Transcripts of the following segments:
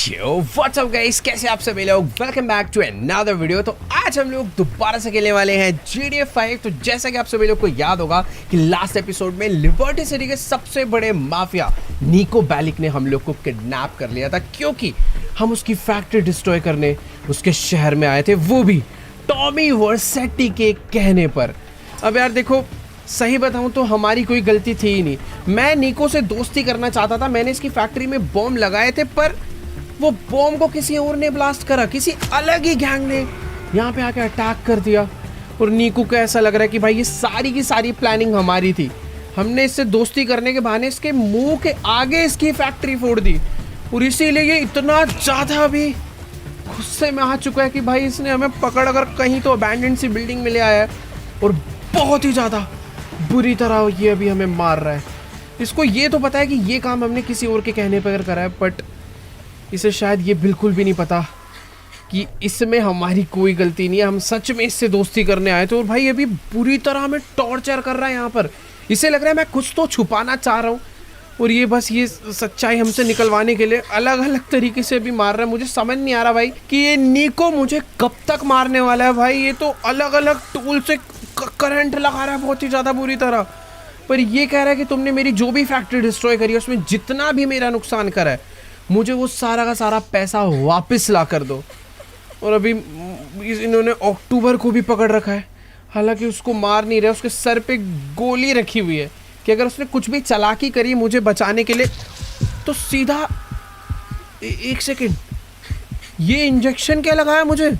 Yo, what's up guys? कैसे आप सभी लोग? Welcome back to another video. तो आज हम लोग दोबारा से खेलने वाले हैं GTA 5। तो जैसा कि आप सभी लोग को याद होगा कि लास्ट एपिसोड में लिबर्टी सिटी के सबसे बड़े माफिया निको बेलिक ने हम लोग को किडनैप कर लिया था, क्योंकि हम उसकी फैक्ट्री डिस्ट्रॉय करने उसके शहर में आए थे, वो भी टॉमी वर्सेटी के कहने पर। अब यार देखो, सही बताऊं तो हमारी कोई गलती थी ही नहीं। मैं निको से दोस्ती करना चाहता था, मैंने इसकी फैक्ट्री में बॉम्ब लगाए थे, पर वो बॉम्ब को किसी और ने ब्लास्ट करा, किसी अलग ही गैंग ने यहाँ पे आके अटैक कर दिया। और निको को ऐसा लग रहा है कि भाई ये सारी की सारी प्लानिंग हमारी थी। हमने इससे दोस्ती करने के बहाने इसके मुंह के आगे इसकी फैक्ट्री फोड़ दी, और इसीलिए ये इतना ज़्यादा अभी गुस्से में आ चुका है कि भाई इसने हमें पकड़ कर कहीं तो अबैंडन सी बिल्डिंग में ले आया है, और बहुत ही ज़्यादा बुरी तरह ये अभी हमें मार रहा है। इसको ये तो पता है कि ये काम हमने किसी और के कहने पर करा है, बट इसे शायद ये बिल्कुल भी नहीं पता कि इसमें हमारी कोई गलती नहीं है। हम सच में इससे दोस्ती करने आए थे, और भाई अभी बुरी तरह हमें टॉर्चर कर रहा है यहाँ पर। इसे लग रहा है मैं कुछ तो छुपाना चाह रहा हूँ, और ये बस ये सच्चाई हमसे निकलवाने के लिए अलग अलग तरीके से भी मार रहा है। मुझे समझ नहीं आ रहा भाई कि ये निको मुझे कब तक मारने वाला है। भाई ये तो अलग अलग टूल से करंट लगा रहा है बहुत ही ज़्यादा बुरी तरह, पर ये कह रहा है कि तुमने मेरी जो भी फैक्ट्री डिस्ट्रॉय करी है उसमें जितना भी मेरा नुकसान करा है, मुझे वो सारा का सारा पैसा वापस ला कर दो। और अभी इन्होंने अक्टूबर को भी पकड़ रखा है, हालांकि उसको मार नहीं रहे, उसके सर पे गोली रखी हुई है कि अगर उसने कुछ भी चालाकी करी मुझे बचाने के लिए तो सीधा एक सेकेंड, ये इंजेक्शन क्या लगाया मुझे?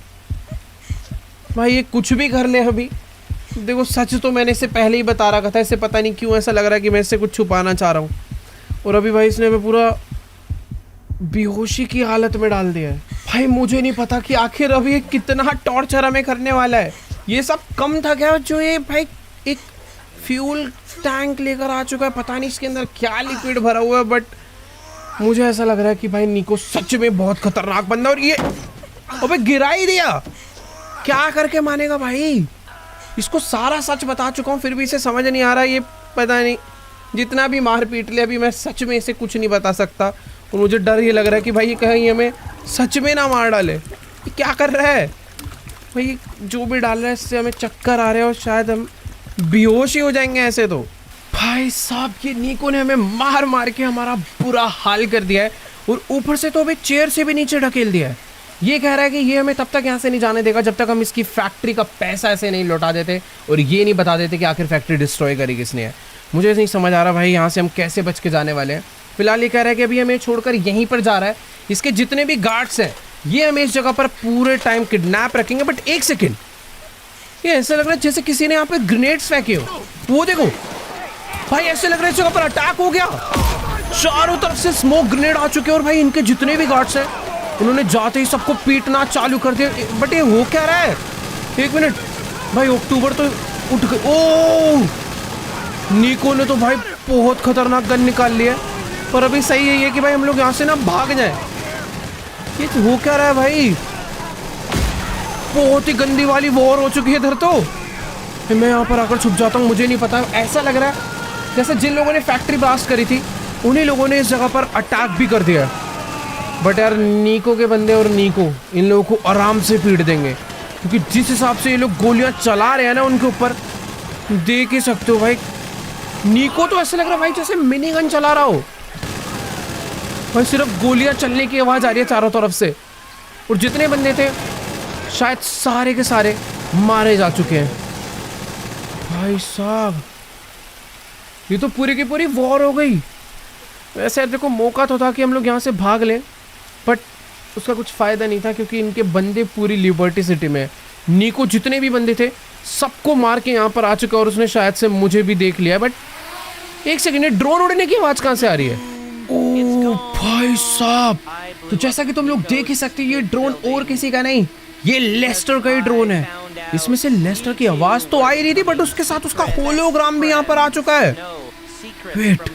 भाई ये कुछ भी कर ले। अभी देखो, सच तो मैंने इससे पहले ही बता रखा था, इससे पता नहीं क्यों ऐसा लग रहा है कि मैं इससे कुछ छुपाना चाह रहा हूँ, और अभी भाई इसने हमें पूरा बेहोशी की हालत में डाल दिया है। भाई मुझे नहीं पता कि आखिर अभी कितना टॉर्चर हमें करने वाला है। ये सब कम था क्या जो ये भाई एक फ्यूल टैंक लेकर आ चुका है? पता नहीं इसके अंदर क्या लिक्विड भरा हुआ है, बट मुझे ऐसा लग रहा है कि भाई निको सच में बहुत खतरनाक बंदा। और ये अबे गिरा ही दिया, क्या करके मानेगा भाई? इसको सारा सच बता चुका हूँ, फिर भी इसे समझ नहीं आ रहा। ये पता नहीं, जितना भी मार पीट ले अभी मैं सच में इसे कुछ नहीं बता सकता, और मुझे डर ये लग रहा है कि भाई ये कहीं हमें सच में ना मार डाले। ये क्या कर रहा है भाई? जो भी डाल रहा है इससे हमें चक्कर आ रहे हैं, और शायद हम बेहोश ही हो जाएंगे ऐसे तो। भाई साहब, ये निको ने हमें मार मार के हमारा बुरा हाल कर दिया है, और ऊपर से तो अभी चेयर से भी नीचे ढकेल दिया है। ये कह रहा है कि ये हमें तब तक यहाँ से नहीं जाने देगा जब तक हम इसकी फैक्ट्री का पैसा ऐसे नहीं लौटा देते, और ये नहीं बता देते कि आखिर फैक्ट्री डिस्ट्रॉय करी किसने है। मुझे नहीं समझ आ रहा भाई यहाँ से हम कैसे बच के जाने वाले हैं। फिलहाल ये कह रहा है कि अभी हमें छोड़कर यहीं पर जा रहा है। इसके जितने भी गार्ड्स हैं ये हमें इस जगह पर पूरे टाइम किडनैप रखेंगे। बट एक सेकेंड, ये ऐसा लग रहा है जैसे किसी ने यहाँ पे ग्रेनेड्स फेंके हो। वो देखो भाई, ऐसे लग रहा है इस जगह पर अटैक हो गया, चारों तरफ से स्मोक ग्रेनेड आ चुके हैं, और भाई इनके जितने भी गार्ड्स हैं उन्होंने जाते ही सबको पीटना चालू कर दिया। बट ये हो क्या रहा है? एक मिनट भाई, अक्टूबर तो उठ गई। ओ निको ने तो भाई बहुत खतरनाक गन निकाल लिया, पर अभी सही है ये कि भाई हम लोग यहाँ से ना भाग जाए। ये तो हो क्या रहा है भाई? बहुत ही गंदी वाली वॉर हो चुकी है इधर तो। मैं यहाँ पर आकर छुप जाता हूँ, मुझे नहीं पता। ऐसा लग रहा है जैसे जिन लोगों ने फैक्ट्री ब्लास्ट करी थी उन्हीं लोगों ने इस जगह पर अटैक भी कर दिया। बट यार निको के बंदे और निको इन लोगों को आराम से पीट देंगे, क्योंकि जिस हिसाब से ये लोग गोलियां चला रहे हैं ना उनके ऊपर, देख ही सकते हो भाई। निको तो ऐसा लग रहा है भाई जैसे मिनी गन चला रहा हो भाई, सिर्फ गोलियां चलने की आवाज आ रही है चारों तरफ से। और जितने बंदे थे शायद सारे के सारे मारे जा चुके हैं। भाई साहब, ये तो पूरी की पूरी वॉर हो गई। वैसे देखो, मौका तो था कि हम लोग यहाँ से भाग लें, बट उसका कुछ फ़ायदा नहीं था, क्योंकि इनके बंदे पूरी लिबर्टी सिटी में। निको जितने भी बंदे थे सबको मार के यहाँ पर आ चुका, और उसने शायद से मुझे भी देख लिया। बट एक सेकेंड, ड्रोन उड़ने की आवाज़ कहाँ से आ रही है? ओ भाई साहब, तो जैसा कि तुम लोग देख ही सकते, ये ड्रोन और किसी का नहीं, ये लेस्टर का ही ड्रोन है। इसमें से लेस्टर की आवाज़ तो आ ही रही थी, बट उसके साथ उसका होलोग्राम भी यहाँ पर आ चुका है। वेट,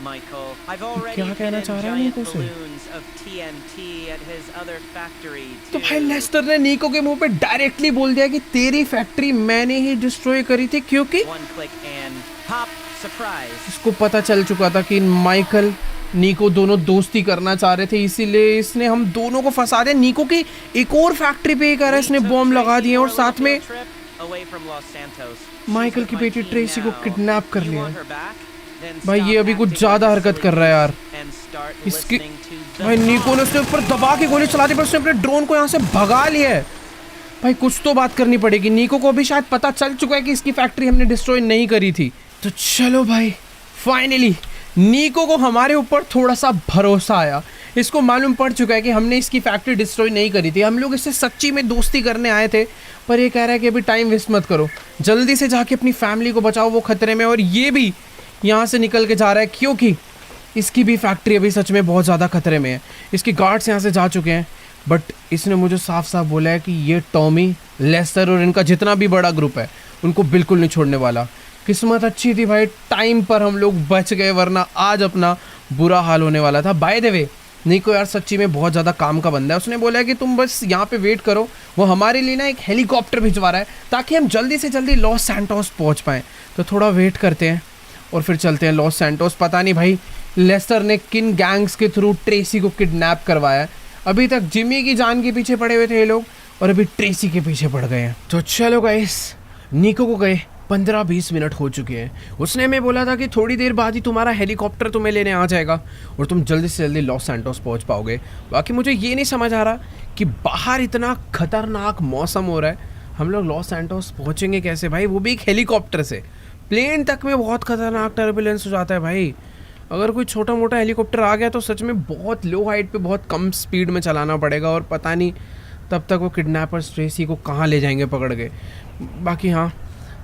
क्या कहना चाह रहा है निको से? तो भाई लेस्टर ने निको के मुंह पे डायरेक्टली बोल दिया कि तेरी फैक्ट्री मैंने ही डिस्ट्रॉय करी थी, क्योंकि इसको पता चल चुका था कि माइकल नीको दोनों दोस्ती करना चाह रहे थे, इसीलिए इसने हम दोनों को फंसा दिया। नीको की एक और फैक्ट्री पे कर इसने बॉम्ब लगा दिए और साथ में माइकल की बेटी ट्रेसी को किडनैप कर लिया। भाई ये अभी कुछ ज्यादा हरकत कर रहा है यार। इसकी भाई नीको ने उसके ऊपर दबा के गोली चला दी, पर उसने अपने ड्रोन को यहाँ से भगा लिया है। भाई कुछ तो बात करनी पड़ेगी। नीको को अभी शायद पता चल चुका है कि इसकी फैक्ट्री हमने डिस्ट्रॉय नहीं करी थी। तो चलो भाई फाइनली नीको को हमारे ऊपर थोड़ा सा भरोसा आया। इसको मालूम पड़ चुका है कि हमने इसकी फैक्ट्री डिस्ट्रॉय नहीं करी थी। हम लोग इससे सच्ची में दोस्ती करने आए थे, पर ये कह रहा है कि अभी टाइम वेस्ट मत करो, जल्दी से जाके अपनी फैमिली को बचाओ, वो खतरे में। और ये भी यहाँ से निकल के जा रहा है क्योंकि इसकी भी फैक्ट्री अभी सच में बहुत ज़्यादा खतरे में है। इसके गार्ड्स यहाँ से जा चुके हैं, बट इसने मुझे साफ साफ बोला है कि ये टॉमी, लेस्टर और इनका जितना भी बड़ा ग्रुप है उनको बिल्कुल नहीं छोड़ने वाला। किस्मत अच्छी थी भाई, टाइम पर हम लोग बच गए, वरना आज अपना बुरा हाल होने वाला था। बाय द वे नीको यार सच्ची में बहुत ज़्यादा काम का बंदा है। उसने बोला है कि तुम बस यहाँ पे वेट करो, वो हमारे लिए ना एक हेलीकॉप्टर भिजवा रहा है ताकि हम जल्दी से जल्दी लॉस सैंटोस पहुँच पाएँ। तो थोड़ा वेट करते हैं और फिर चलते हैं लॉस सैंटोस। पता नहीं भाई लेस्टर ने किन गैंग्स के थ्रू ट्रेसी को किडनैप करवाया है। अभी तक जिमी की जान के पीछे पड़े हुए थे ये लोग और अभी ट्रेसी के पीछे पड़ गए हैं। तो चलो गाइस, नीको को गए 15-20 मिनट हो चुके हैं। उसने हमें बोला था कि थोड़ी देर बाद ही तुम्हारा हेलीकॉप्टर तुम्हें लेने आ जाएगा और तुम जल्दी से जल्दी लॉस सैंटोस पहुंच पाओगे। बाकी मुझे ये नहीं समझ आ रहा कि बाहर इतना खतरनाक मौसम हो रहा है, हम लोग लॉस सैंटोस पहुंचेंगे कैसे भाई, वो भी एक हेलीकॉप्टर से। प्लेन तक में बहुत खतरनाक टर्बुलेंस हो जाता है भाई। अगर कोई छोटा मोटा हेलीकॉप्टर आ गया तो सच में बहुत लो हाइट पे बहुत कम स्पीड में चलाना पड़ेगा और पता नहीं तब तक वो किडनैपर्स ट्रेसी को कहाँ ले जाएंगे पकड़ के। बाकी हाँ,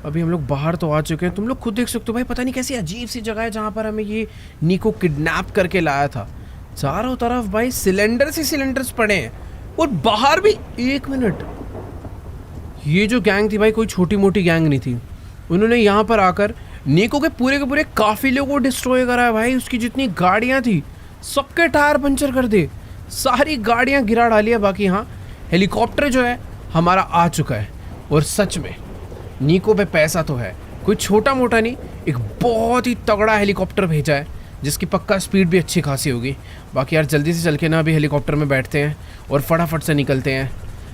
अभी हम लोग बाहर तो आ चुके हैं, तुम लोग खुद देख सकते हो भाई। पता नहीं कैसी अजीब सी जगह है जहाँ पर हमें ये नीको किडनैप करके लाया था। चारों तरफ भाई सिलेंडर से सिलेंडर्स पड़े हैं और बाहर भी। एक मिनट, ये जो गैंग थी भाई कोई छोटी मोटी गैंग नहीं थी। उन्होंने यहाँ पर आकर नीको के पूरे काफिले को डिस्ट्रॉय करा है भाई। उसकी जितनी गाड़ियाँ थी सबके टायर पंचर कर दे, सारी गाड़ियाँ गिरा डाली है। बाकी हाँ, हेलीकॉप्टर जो है हमारा आ चुका है और सच में नीको पे पैसा तो है, कोई छोटा मोटा नहीं, एक बहुत ही तगड़ा हेलीकॉप्टर भेजा है जिसकी पक्का स्पीड भी अच्छी खासी होगी। बाकी यार जल्दी से चल के ना अभी हेलीकॉप्टर में बैठते हैं और फटाफट से निकलते हैं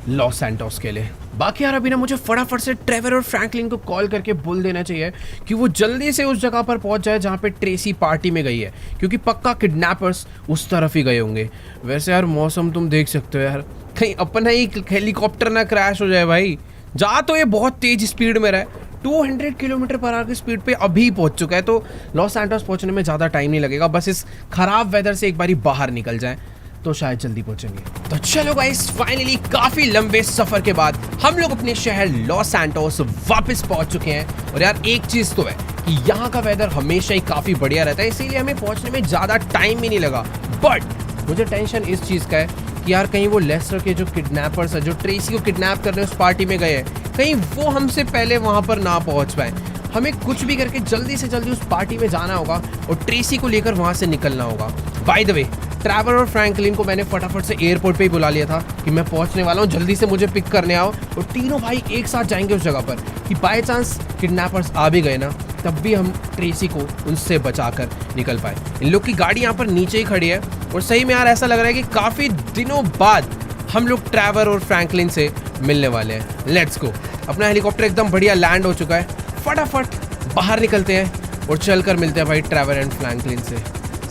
लॉस सैंटोस के लिए। बाकी यार अभी ना मुझे फटाफट से ट्रेवर और फ्रैंकलिन को कॉल करके बोल देना चाहिए कि वो जल्दी से उस जगह पर पहुंच जाए जहाँ पे ट्रेसी पार्टी में गई है, क्योंकि पक्का किडनैपर्स उस तरफ ही गए होंगे। वैसे यार मौसम तुम देख सकते हो यार, कहीं अपना ही हेलीकॉप्टर ना क्रैश हो जाए भाई। जा तो ये बहुत तेज स्पीड में रहा है, 200 किलोमीटर पर आवर की स्पीड पे अभी पहुंच चुका है। तो लॉस सैंटोस पहुंचने में ज़्यादा टाइम नहीं लगेगा, बस इस खराब वेदर से एक बारी बाहर निकल जाए तो शायद जल्दी पहुंचेंगे। तो चलो गाइस, फाइनली काफी लंबे सफर के बाद हम लोग अपने शहर लॉस सैंटोस वापस पहुंच चुके हैं। और यार एक चीज तो है कि यहाँ का वेदर हमेशा ही काफी बढ़िया रहता है, इसीलिए हमें पहुंचने में ज्यादा टाइम भी नहीं लगा। बट मुझे टेंशन इस चीज का है कि यार कहीं वो लेस्टर के जो किडनैपर्स है, जो ट्रेसी को किडनैप करने उस पार्टी में गए हैं, कहीं वो हमसे पहले वहां पर ना पहुंच पाए। हमें कुछ भी करके जल्दी से जल्दी उस पार्टी में जाना होगा और ट्रेसी को लेकर वहां से निकलना होगा। बाय द वे, ट्रैवर और फ्रैंकलिन को मैंने फटाफट से एयरपोर्ट पे ही बुला लिया था कि मैं पहुंचने वाला हूं, जल्दी से मुझे पिक करने आओ। और तीनों भाई एक साथ जाएंगे उस जगह पर कि बाय चांस किडनैपर्स आ भी गए ना, तब भी हम ट्रेसी को उनसे बचाकर निकल पाए। इन लोग की गाड़ी यहाँ पर नीचे ही खड़ी है और सही में यार ऐसा लग रहा है कि काफ़ी दिनों बाद हम लोग ट्रैवर और फ्रैंकलिन से मिलने वाले हैं। Let's go. अपना हेलीकॉप्टर एकदम बढ़िया लैंड हो चुका है, फटाफट बाहर निकलते हैं और चलकर मिलते हैं भाई ट्रैवर एंड फ्रैंकलिन से।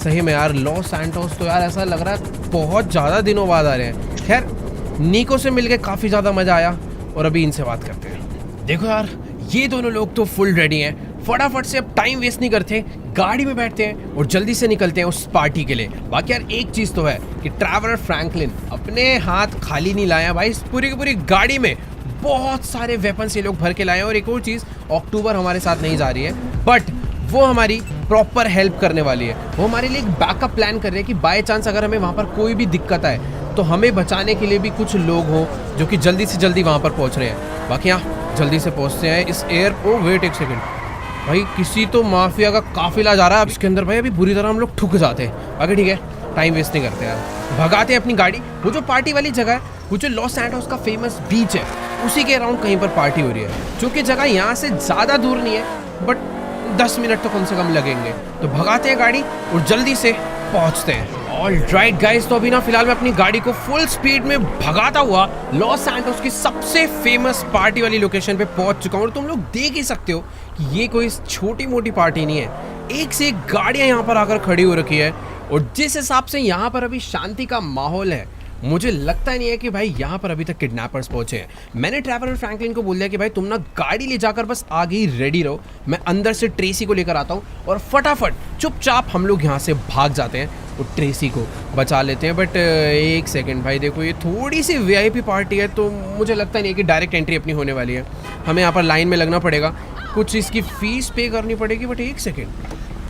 सही में यार लॉस सैंटोस तो यार ऐसा लग रहा है बहुत ज़्यादा दिनों बाद आ रहे हैं। खैर नीको से मिलके काफ़ी ज़्यादा मज़ा आया और अभी इनसे बात करते हैं। देखो यार ये दोनों लोग तो फुल रेडी हैं, फटाफट से अब टाइम वेस्ट नहीं करते, गाड़ी में बैठते हैं और जल्दी से निकलते हैं उस पार्टी के लिए। बाकी यार एक चीज़ तो है कि ट्रैवर और फ्रैंकलिन अपने हाथ खाली नहीं लाए हैं भाई। इस पूरी की पूरी गाड़ी में बहुत सारे वेपन्स ये लोग भर के लाए हैं। और एक और चीज़, अक्टूबर हमारे साथ नहीं जा रही है, बट वो हमारी प्रॉपर हेल्प करने वाली है। वो हमारे लिए एक बैकअप प्लान कर रहे हैं कि बाय चांस अगर हमें वहाँ पर कोई भी दिक्कत आए तो हमें बचाने के लिए भी कुछ लोग हों जो कि जल्दी से जल्दी वहाँ पर पहुँच रहे हैं। बाकी यहाँ जल्दी से पहुँचते हैं इस एयरपोर्ट। वेट एक सेकेंड भाई, किसी तो माफिया का काफिला जा रहा है इसके अंदर भाई, अभी बुरी तरह हम लोग ठुक जाते हैं। बाकी ठीक है, टाइम वेस्ट नहीं करते यार, भगाते हैं अपनी गाड़ी। वो जो पार्टी वाली जगह है, वो जो लॉस सैंटोस का फेमस बीच है, उसी के अराउंड कहीं पर पार्टी हो रही है, जो कि जगह यहाँ से ज़्यादा दूर नहीं है, बट 10 मिनट तो कम से कम लगेंगे। तो भगाते हैं गाड़ी और जल्दी से पहुंचते हैं। ऑलराइट गाइस, तो अभी ना फिलहाल मैं अपनी गाड़ी को फुल स्पीड में भगाता हुआ लॉस सैंटोस की सबसे फेमस पार्टी वाली लोकेशन पे पहुंच चुका हूं। और तुम लोग देख ही सकते हो कि ये कोई छोटी मोटी पार्टी नहीं है, एक से एक गाड़ियां यहाँ पर आकर खड़ी हो रखी है। और जिस हिसाब से यहाँ पर अभी शांति का माहौल है, मुझे लगता नहीं है कि भाई यहाँ पर अभी तक किडनैपर्स पहुंचे हैं। मैंने ट्रेवर और फ्रैंकलिन को बोल दिया कि भाई तुम ना गाड़ी ले जाकर बस आगे ही रेडी रहो, मैं अंदर से ट्रेसी को लेकर आता हूँ और फटाफट चुपचाप हम लोग यहाँ से भाग जाते हैं और ट्रेसी को बचा लेते हैं। बट एक सेकंड भाई, देखो ये थोड़ी सी वीआईपी पार्टी है, तो मुझे लगता नहीं है कि डायरेक्ट एंट्री अपनी होने वाली है। हमें यहाँ पर लाइन में लगना पड़ेगा, कुछ इसकी फीस पे करनी पड़ेगी। बट एक सेकेंड,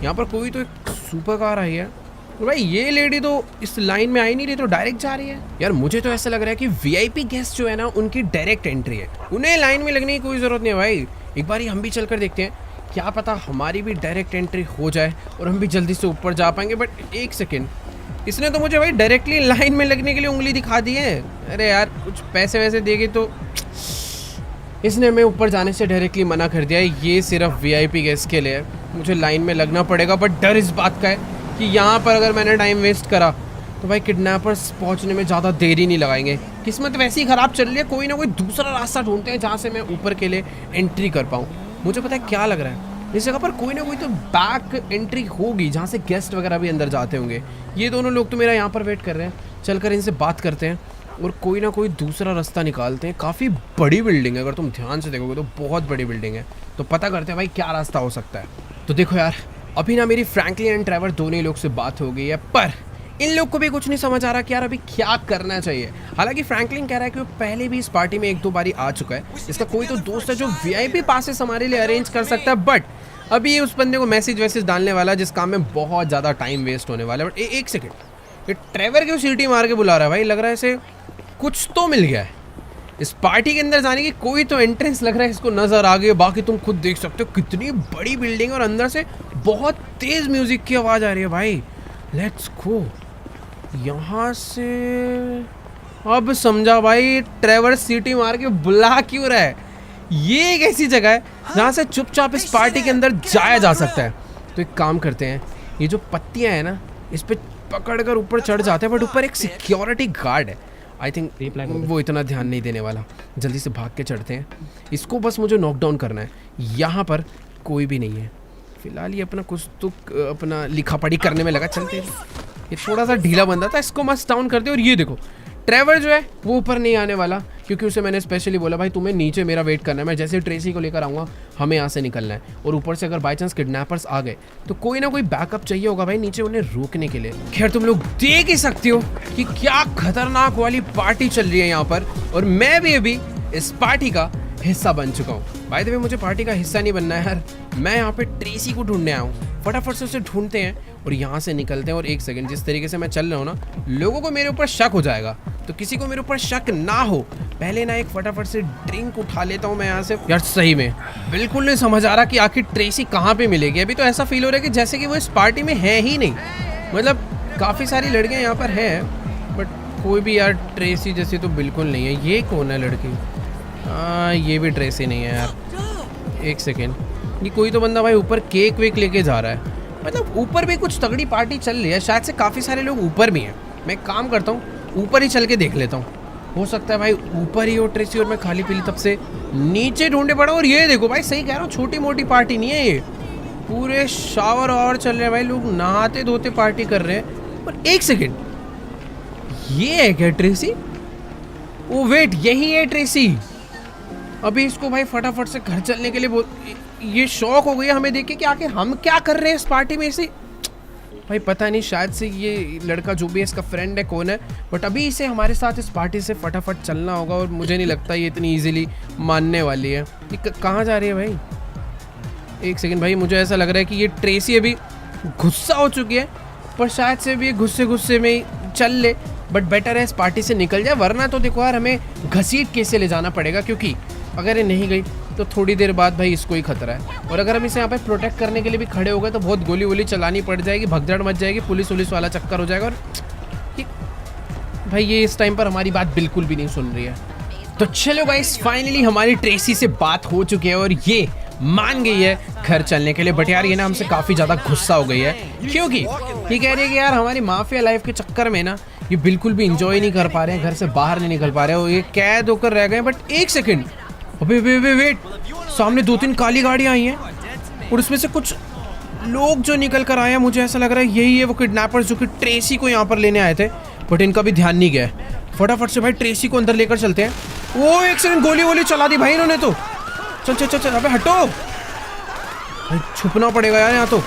यहाँ पर कोई तो एक सुपर कार आई है। तो भाई ये लेडी तो इस लाइन में आई नहीं रही, तो डायरेक्ट जा रही है। यार मुझे तो ऐसा लग रहा है कि वीआईपी गेस्ट जो है ना, उनकी डायरेक्ट एंट्री है, उन्हें लाइन में लगने की कोई ज़रूरत नहीं है भाई। एक बार हम भी चलकर देखते हैं, क्या पता हमारी भी डायरेक्ट एंट्री हो जाए और हम भी जल्दी से ऊपर जा पाएंगे। बट एक सेकेंड, इसने तो मुझे भाई डायरेक्टली लाइन में लगने के लिए उंगली दिखा दी है। अरे यार कुछ पैसे वैसे देगी तो इसने हमें ऊपर जाने से डायरेक्टली मना कर दिया है। ये सिर्फ वीआईपी गेस्ट के लिए है, मुझे लाइन में लगना पड़ेगा। बट डर इस बात का है कि यहाँ पर अगर मैंने टाइम वेस्ट करा तो भाई किडनैपर्स पहुँचने में ज़्यादा देरी नहीं लगाएंगे। किस्मत वैसे ही ख़राब चल रही है, कोई ना कोई दूसरा रास्ता ढूंढते हैं जहाँ से मैं ऊपर के लिए एंट्री कर पाऊँ। मुझे पता है क्या लग रहा है, इस जगह पर कोई ना कोई तो बैक एंट्री होगी जहाँ से गेस्ट वगैरह भी अंदर जाते होंगे। ये दोनों लोग तो मेरा यहाँ पर वेट कर रहे हैं, चलकर इनसे बात करते हैं और कोई ना कोई दूसरा रास्ता निकालते हैं। काफ़ी बड़ी बिल्डिंग है, अगर तुम ध्यान से देखोगे तो बहुत बड़ी बिल्डिंग है। तो पता करते हैं भाई क्या रास्ता हो सकता है। तो देखो यार, अभी ना मेरी फ्रैंकलिन एंड ट्रेवर दोनों ही लोग से बात हो गई है, पर इन लोग को भी कुछ नहीं समझ आ रहा कि यार अभी क्या करना चाहिए। हालांकि फ्रैंकलिन कह रहा है कि वो पहले भी इस पार्टी में एक दो बारी आ चुका है, इसका कोई तो दोस्त है जो वीआईपी पासेस हमारे लिए अरेंज कर सकता है। बट अभी उस बंदे को मैसेज वैसेज डालने वाला है, जिस काम में बहुत ज़्यादा टाइम वेस्ट होने वाला है। बट एक सेकेंड, ये ट्रेवर क्यों सीटी मार के बुला रहा है भाई? लग रहा है इसे कुछ तो मिल गया है। इस पार्टी के अंदर जाने की कोई तो एंट्रेंस लग रहा है इसको नज़र आ गई। बाकी तुम खुद देख सकते हो कितनी बड़ी बिल्डिंग है और अंदर से बहुत तेज़ म्यूज़िक की आवाज़ आ रही है भाई। लेट्स गो यहाँ से। अब समझा भाई ट्रेवर सीटी मार के बुला क्यों रहा है। ये एक ऐसी जगह है जहाँ से चुपचाप इस पार्टी के अंदर जाया जा सकता है। तो एक काम करते हैं, ये जो पत्तियाँ हैं ना, इस पर पकड़ कर ऊपर चढ़ जाते हैं। बट ऊपर एक सिक्योरिटी गार्ड है, आई थिंक वो इतना ध्यान नहीं देने वाला। जल्दी से भाग के चढ़ते हैं, इसको बस मुझे नॉकडाउन करना है। यहाँ पर कोई भी नहीं है फिलहाल, ये अपना कुछ तो अपना लिखा पढ़ी करने में लगा। चलते हैं, ये थोड़ा सा ढीला बंदा था, इसको मस्त डाउन कर दे। और ये देखो ट्रेवर जो है वो ऊपर नहीं आने वाला, क्योंकि उसे मैंने स्पेशली बोला भाई तुम्हें नीचे मेरा वेट करना है, मैं जैसे ट्रेसी को लेकर आऊँगा हमें यहाँ से निकलना है। और ऊपर से अगर बाई चांस किडनैपर्स आ गए तो कोई ना कोई बैकअप चाहिए होगा भाई नीचे उन्हें रोकने के लिए। खैर तुम लोग देख ही सकते हो कि क्या खतरनाक वाली पार्टी चल रही है यहाँ पर, और मैं भी अभी इस पार्टी का हिस्सा बन चुका हूँ। बाय द वे मुझे पार्टी का हिस्सा नहीं बनना है यार, मैं यहाँ पे ट्रेसी को ढूंढने आया हूँ। फटाफट से उसे ढूंढते हैं और यहाँ से निकलते हैं। और एक सेकंड, जिस तरीके से मैं चल रहा हूँ ना, लोगों को मेरे ऊपर शक हो जाएगा, तो किसी को मेरे ऊपर शक ना हो पहले ना एक फटाफट से ड्रिंक उठा लेता हूँ मैं यहाँ से। यार सही में बिल्कुल नहीं समझ आ रहा कि आखिर ट्रेसी कहाँ पे मिलेगी। अभी तो ऐसा फील हो रहा है कि जैसे कि वो इस पार्टी में है ही नहीं। मतलब काफ़ी सारी लड़कियाँ यहाँ पर हैं बट कोई भी यार ट्रेसी जैसी तो बिल्कुल नहीं है। ये कौन है लड़की? ये भी ट्रेसी नहीं है यार। एक सेकेंड, ये कोई तो बंदा भाई ऊपर केक वेक लेके जा रहा है। मतलब ऊपर भी कुछ तगड़ी पार्टी चल रही है, शायद से काफ़ी सारे लोग ऊपर भी हैं। मैं काम करता हूँ, ऊपर ही चल के देख लेता हूँ, हो सकता है भाई ऊपर ही हो ट्रेसी और मैं खाली पीली तब से नीचे ढूंढे पड़ा। और ये देखो भाई, सही कह रहा हूँ, छोटी मोटी पार्टी नहीं है ये, पूरे शावर और चल रहे हैं भाई, लोग नहाते धोते पार्टी कर रहे हैं। और एक सेकेंड, ये है क्या ट्रेसी? ओ वेट, यही है ट्रेसी। अभी इसको भाई फटाफट से घर चलने के लिए ये शौक हो गई है हमें देख के कि आखिर हम क्या कर रहे हैं इस पार्टी में। इसे भाई पता नहीं, शायद से ये लड़का जो भी है इसका फ्रेंड है, कौन है, बट अभी इसे हमारे साथ इस पार्टी से फटाफट चलना होगा। और मुझे नहीं लगता ये इतनी इजीली मानने वाली है। ये कहाँ जा रही है भाई? एक सेकंड भाई, मुझे ऐसा लग रहा है कि ये ट्रेसी अभी गुस्सा हो चुकी है, पर शायद से भी गुस्से में ही चल ले। बट बेटर है इस पार्टी से निकल जाए, वरना तो देखो यार हमें घसीट के से ले जाना पड़ेगा, क्योंकि अगर ये नहीं गई तो थोड़ी देर बाद भाई इसको ही खतरा है। और अगर हम इसे यहाँ पे प्रोटेक्ट करने के लिए भी खड़े हो गए तो बहुत गोली वोली चलानी पड़ जाएगी, भगदड़ मच जाएगी, पुलिस वुलिस वाला चक्कर हो जाएगा। और भाई ये इस टाइम पर हमारी बात बिल्कुल भी नहीं सुन रही है। तो चलो गाइस, फाइनली हमारी ट्रेसी से बात हो चुकी है और ये मान गई है घर चलने के लिए। बट यार ये ना हमसे काफ़ी ज़्यादा गुस्सा हो गई है, क्योंकि ये कह रही है कि यार हमारी माफिया लाइफ के चक्कर में ना ये बिल्कुल भी इंजॉय नहीं कर पा रहे हैं, घर से बाहर नहीं निकल पा रहे हैं, ये कैद होकर रह गए। बट एक सेकेंड, अबे वेट, सामने 2-3 काली गाड़ियाँ आई हैं और उसमें से कुछ लोग जो निकल कर आए हैं, मुझे ऐसा लग रहा है यही है वो किडनैपर्स जो कि ट्रेसी को यहाँ पर लेने आए थे। बट इनका भी ध्यान नहीं गया। फटाफट से भाई ट्रेसी को अंदर लेकर चलते हैं। वो एक सेकंड, गोली चला दी भाई इन्होंने तो। चल अबे हटो भाई, छुपना पड़ेगा यार यहाँ तो।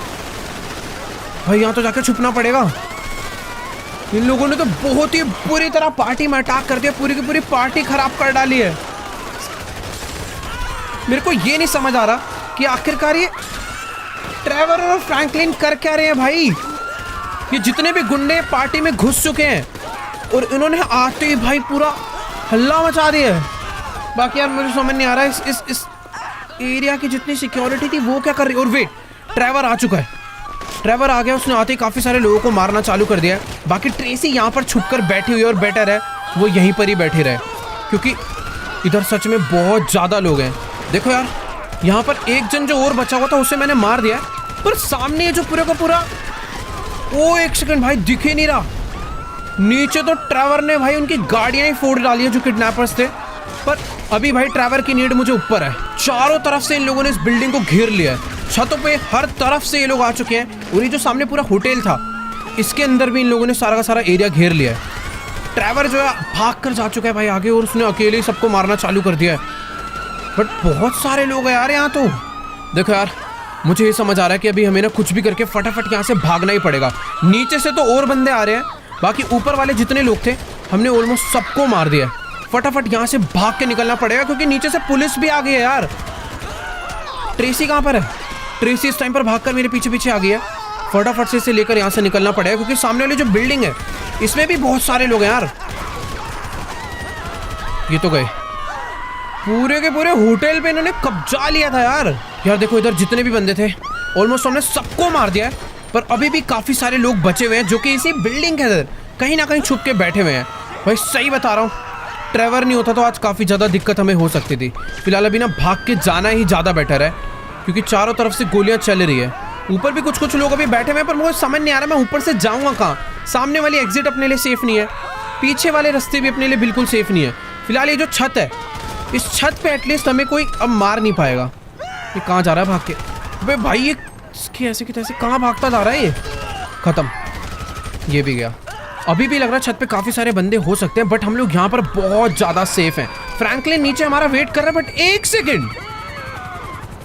भाई यहाँ तो जाकर छुपना पड़ेगा। इन लोगों ने तो बहुत ही बुरी तरह पार्टी में अटैक कर दिया, पूरी की पूरी पार्टी खराब कर डाली है। मेरे को ये नहीं समझ आ रहा कि आखिरकार ये ट्रेवर और फ्रैंकलिन कर क्या रहे हैं भाई। ये जितने भी गुंडे पार्टी में घुस चुके हैं और इन्होंने आते ही भाई पूरा हल्ला मचा दिया है। बाकी यार मुझे समझ नहीं आ रहा है इस एरिया की जितनी सिक्योरिटी थी वो क्या कर रही है। और वेट, ट्रेवर आ चुका है। ट्रेवर आ गया, उसने आते ही काफ़ी सारे लोगों को मारना चालू कर दिया है। बाकी ट्रेसी यहाँ पर छुपकर बैठी हुई है और बेटर है वो यहीं पर ही बैठे रहे, क्योंकि इधर सच में बहुत ज़्यादा लोग हैं। देखो यार, यहाँ पर एक जन जो और बचा हुआ था उसे मैंने मार दिया, पर सामने जो पूरा का पूरा, वो एक सेकंड भाई दिख ही नहीं रहा। नीचे तो ट्रेवर ने भाई उनकी गाड़ियाँ ही फोड़ डाली है जो किडनैपर्स थे। पर अभी भाई ट्रेवर की नीड मुझे ऊपर है। चारों तरफ से इन लोगों ने इस बिल्डिंग को घेर लिया है, छतों पे हर तरफ से ये लोग आ चुके हैं। और ये जो सामने पूरा होटल था इसके अंदर भी इन लोगों ने सारा का सारा एरिया घेर लिया है। ट्रेवर जो है भाग कर जा चुका है भाई आगे, और उसने अकेले ही सबको मारना चालू कर दिया है। बट बहुत सारे लोग हैं यार यहाँ तो। देखो यार, मुझे ये समझ आ रहा है कि अभी हमें ना कुछ भी करके फटाफट यहाँ से भागना ही पड़ेगा। नीचे से तो और बंदे आ रहे हैं, बाकी ऊपर वाले जितने लोग थे हमने ऑलमोस्ट सबको मार दिया। फटाफट यहाँ से भाग के निकलना पड़ेगा, क्योंकि नीचे से पुलिस भी आ गई है यार। ट्रेसी कहाँ पर है? ट्रेसी इस टाइम पर भागकर मेरे पीछे पीछे आ गई है। फटाफट से इसे लेकर यहाँ से निकलना पड़ेगा, क्योंकि सामने वाली जो बिल्डिंग है इसमें भी बहुत सारे लोग हैं यार। ये तो गए, पूरे के पूरे होटल पे इन्होंने कब्जा लिया था यार। देखो इधर जितने भी बंदे थे ऑलमोस्ट हमने सबको मार दिया है, पर अभी भी काफी सारे लोग बचे हुए हैं जो कि इसी बिल्डिंग के अंदर कहीं ना कहीं छुप के बैठे हुए हैं। भाई सही बता रहा हूँ, ट्रेवर नहीं होता तो आज काफी ज्यादा दिक्कत हमें हो सकती थी। फिलहाल अभी ना भाग के जाना ही ज्यादा बेटर है, क्योंकि चारों तरफ से गोलियां चल रही है। ऊपर भी कुछ लोग अभी बैठे हुए हैं, पर मुझे समझ नहीं आ रहा मैं ऊपर से जाऊंगा कहाँ। सामने वाली एग्जिट अपने लिए सेफ नहीं है, पीछे वाले रास्ते भी अपने लिए बिल्कुल सेफ नहीं है। फिलहाल ये जो छत है, इस छत पे एटलीस्ट हमें कोई अब मार नहीं पाएगा। ये कहाँ जा रहा है भाग के? अबे भाई ये ऐसे कि तैसे कहाँ भागता जा रहा है ये? खत्म, ये भी गया। अभी भी लग रहा है छत पे काफी सारे बंदे हो सकते हैं, बट हम लोग यहाँ पर बहुत ज्यादा सेफ हैं। फ्रैंकलिन नीचे हमारा वेट कर रहा है, बट एक सेकेंड,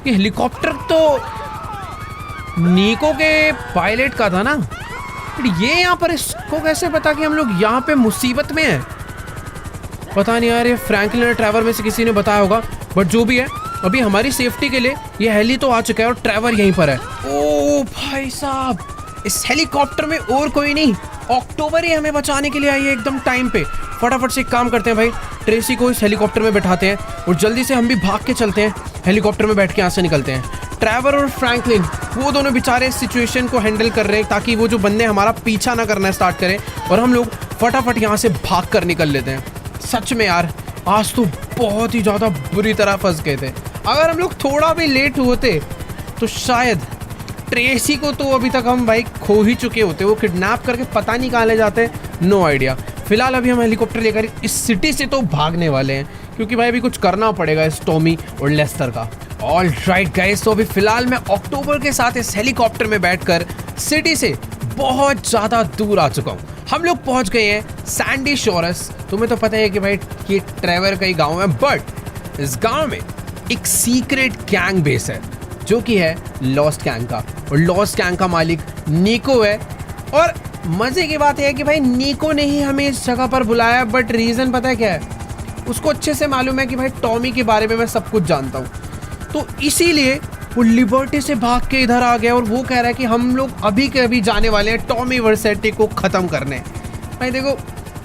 ये हेलीकॉप्टर तो नीको के पायलट का था ना, ये यहाँ पर इसको कैसे पता कि हम लोग यहाँ पे मुसीबत में हैं? पता नहीं यार, ये फ्रैंकलिन और ट्रेवर में से किसी ने बताया होगा, बट जो भी है अभी हमारी सेफ्टी के लिए ये हेली तो आ चुका है और ट्रेवर यहीं पर है। ओ भाई साहब, इस हेलीकॉप्टर में और कोई नहीं, अक्टूबर ही हमें बचाने के लिए आई है एकदम टाइम पे। फटाफट से एक काम करते हैं भाई, ट्रेसी को इस हेलीकॉप्टर में बैठाते हैं और जल्दी से हम भी भाग के चलते हैं, हेलीकॉप्टर में बैठ के यहाँ से निकलते हैं। ट्रेवर और फ्रैंकलिन वो दोनों बेचारे इस सिचुएशन को हैंडल कर रहे हैं ताकि वो जो बंदे हमारा पीछा ना करना स्टार्ट करें और हम लोग फटाफट यहाँ से भाग कर निकल लेते हैं। सच में यार, आज तो बहुत ही ज़्यादा बुरी तरह फंस गए थे। अगर हम लोग थोड़ा भी लेट होते तो शायद ट्रेसी को तो अभी तक हम भाई खो ही चुके होते। वो किडनैप करके पता नहीं कहाँ ले जाते, नो आइडिया। फिलहाल अभी हम हेलीकॉप्टर लेकर इस सिटी से तो भागने वाले हैं, क्योंकि भाई अभी कुछ करना पड़ेगा इस टॉमी और लेस्टर का। ऑल राइट गाइस, तो अभी फिलहाल मैं अक्टूबर के साथ इस हेलीकॉप्टर में बैठकर सिटी से बहुत ज़्यादा दूर आ चुका हूँ। हम लोग पहुँच गए हैं सैंडी शोरस। तुम्हें तो पता है कि भाई ये ट्रेवर का ही गाँव है, बट इस गाँव में एक सीक्रेट गैंग बेस है जो कि है लॉस्ट गैंग का, और लॉस्ट गैंग का मालिक नीको है। और मजे की बात यह है कि भाई नीको ने ही हमें इस जगह पर बुलाया, बट रीज़न पता है क्या है? उसको अच्छे से मालूम है कि भाई टॉमी के बारे में मैं सब कुछ जानता हूँ, तो इसीलिए वो लिबर्टी से भाग के इधर आ गया और वो कह रहा है कि हम लोग अभी के अभी जाने वाले हैं टॉमी वर्सेटी को ख़त्म करने। भाई देखो,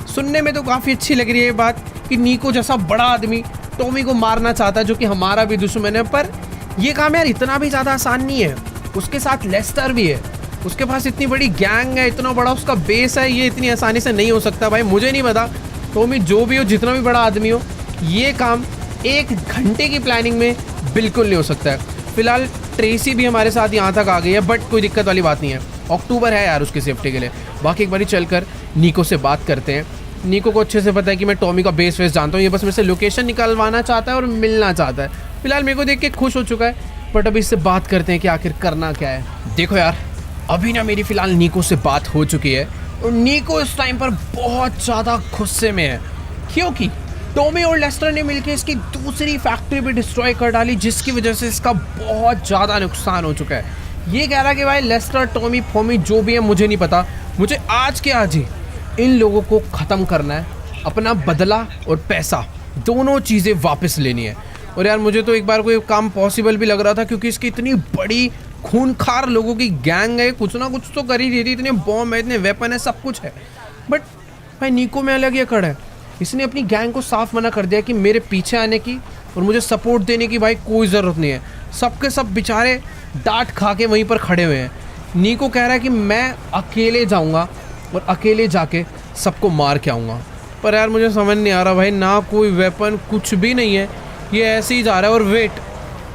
सुनने में तो काफ़ी अच्छी लग रही है ये बात कि नीको जैसा बड़ा आदमी टॉमी को मारना चाहता है, जो कि हमारा भी दुश्मन है, पर ये काम यार इतना भी ज़्यादा आसान नहीं है। उसके साथ लेस्टर भी है, उसके पास इतनी बड़ी गैंग है, इतना बड़ा उसका बेस है, ये इतनी आसानी से नहीं हो सकता। भाई मुझे नहीं पता, टॉमी जो भी हो, जितना भी बड़ा आदमी हो, ये काम 1 घंटे की प्लानिंग में बिल्कुल नहीं हो सकता है। फिलहाल ट्रेसी भी हमारे साथ यहाँ तक आ गई है, बट कोई दिक्कत वाली बात नहीं है, अक्टूबर है यार उसकी सेफ्टी के लिए। बाकी एक बारी चलकर नीको से बात करते हैं। नीको को अच्छे से पता है कि मैं टॉमी का बेस वेस जानता हूँ, ये बस मेरे से लोकेशन निकलवाना चाहता है और मिलना चाहता है। फिलहाल मेरे को देख के खुश हो चुका है, बट अभी इससे बात करते हैं कि आखिर करना क्या है। देखो यार, अभी ना मेरी फिलहाल नीको से बात हो चुकी है और नीको इस टाइम पर बहुत ज़्यादा गुस्से में है, क्योंकि टॉमी और लेस्टर ने मिलकर इसकी दूसरी फैक्ट्री भी डिस्ट्रॉय कर डाली, जिसकी वजह से इसका बहुत ज़्यादा नुकसान हो चुका है। ये कह रहा है कि भाई लेस्टर, टॉमी, फोमी जो भी है मुझे नहीं पता, मुझे आज के आज ही इन लोगों को ख़त्म करना है, अपना बदला और पैसा दोनों चीज़ें वापस लेनी है। और यार मुझे तो एक बार कोई काम पॉसिबल भी लग रहा था, क्योंकि इसकी इतनी बड़ी खूनखार लोगों की गैंग है, कुछ ना कुछ तो कर ही रही थी, इतने बॉम्ब है, इतने वेपन है, सब कुछ है। बट भाई नीको में अलग ये खड़ा है, इसने अपनी गैंग को साफ मना कर दिया कि मेरे पीछे आने की और मुझे सपोर्ट देने की भाई कोई ज़रूरत नहीं है। सबके सब बेचारे डांट खा के वहीं पर खड़े हुए हैं। नीको कह रहा है कि मैं अकेले जाऊंगा और अकेले जाके सबको मार के आऊँगा। पर यार मुझे समझ नहीं आ रहा भाई, ना कोई वेपन, कुछ भी नहीं है, ये ऐसे ही जा रहा है। और वेट,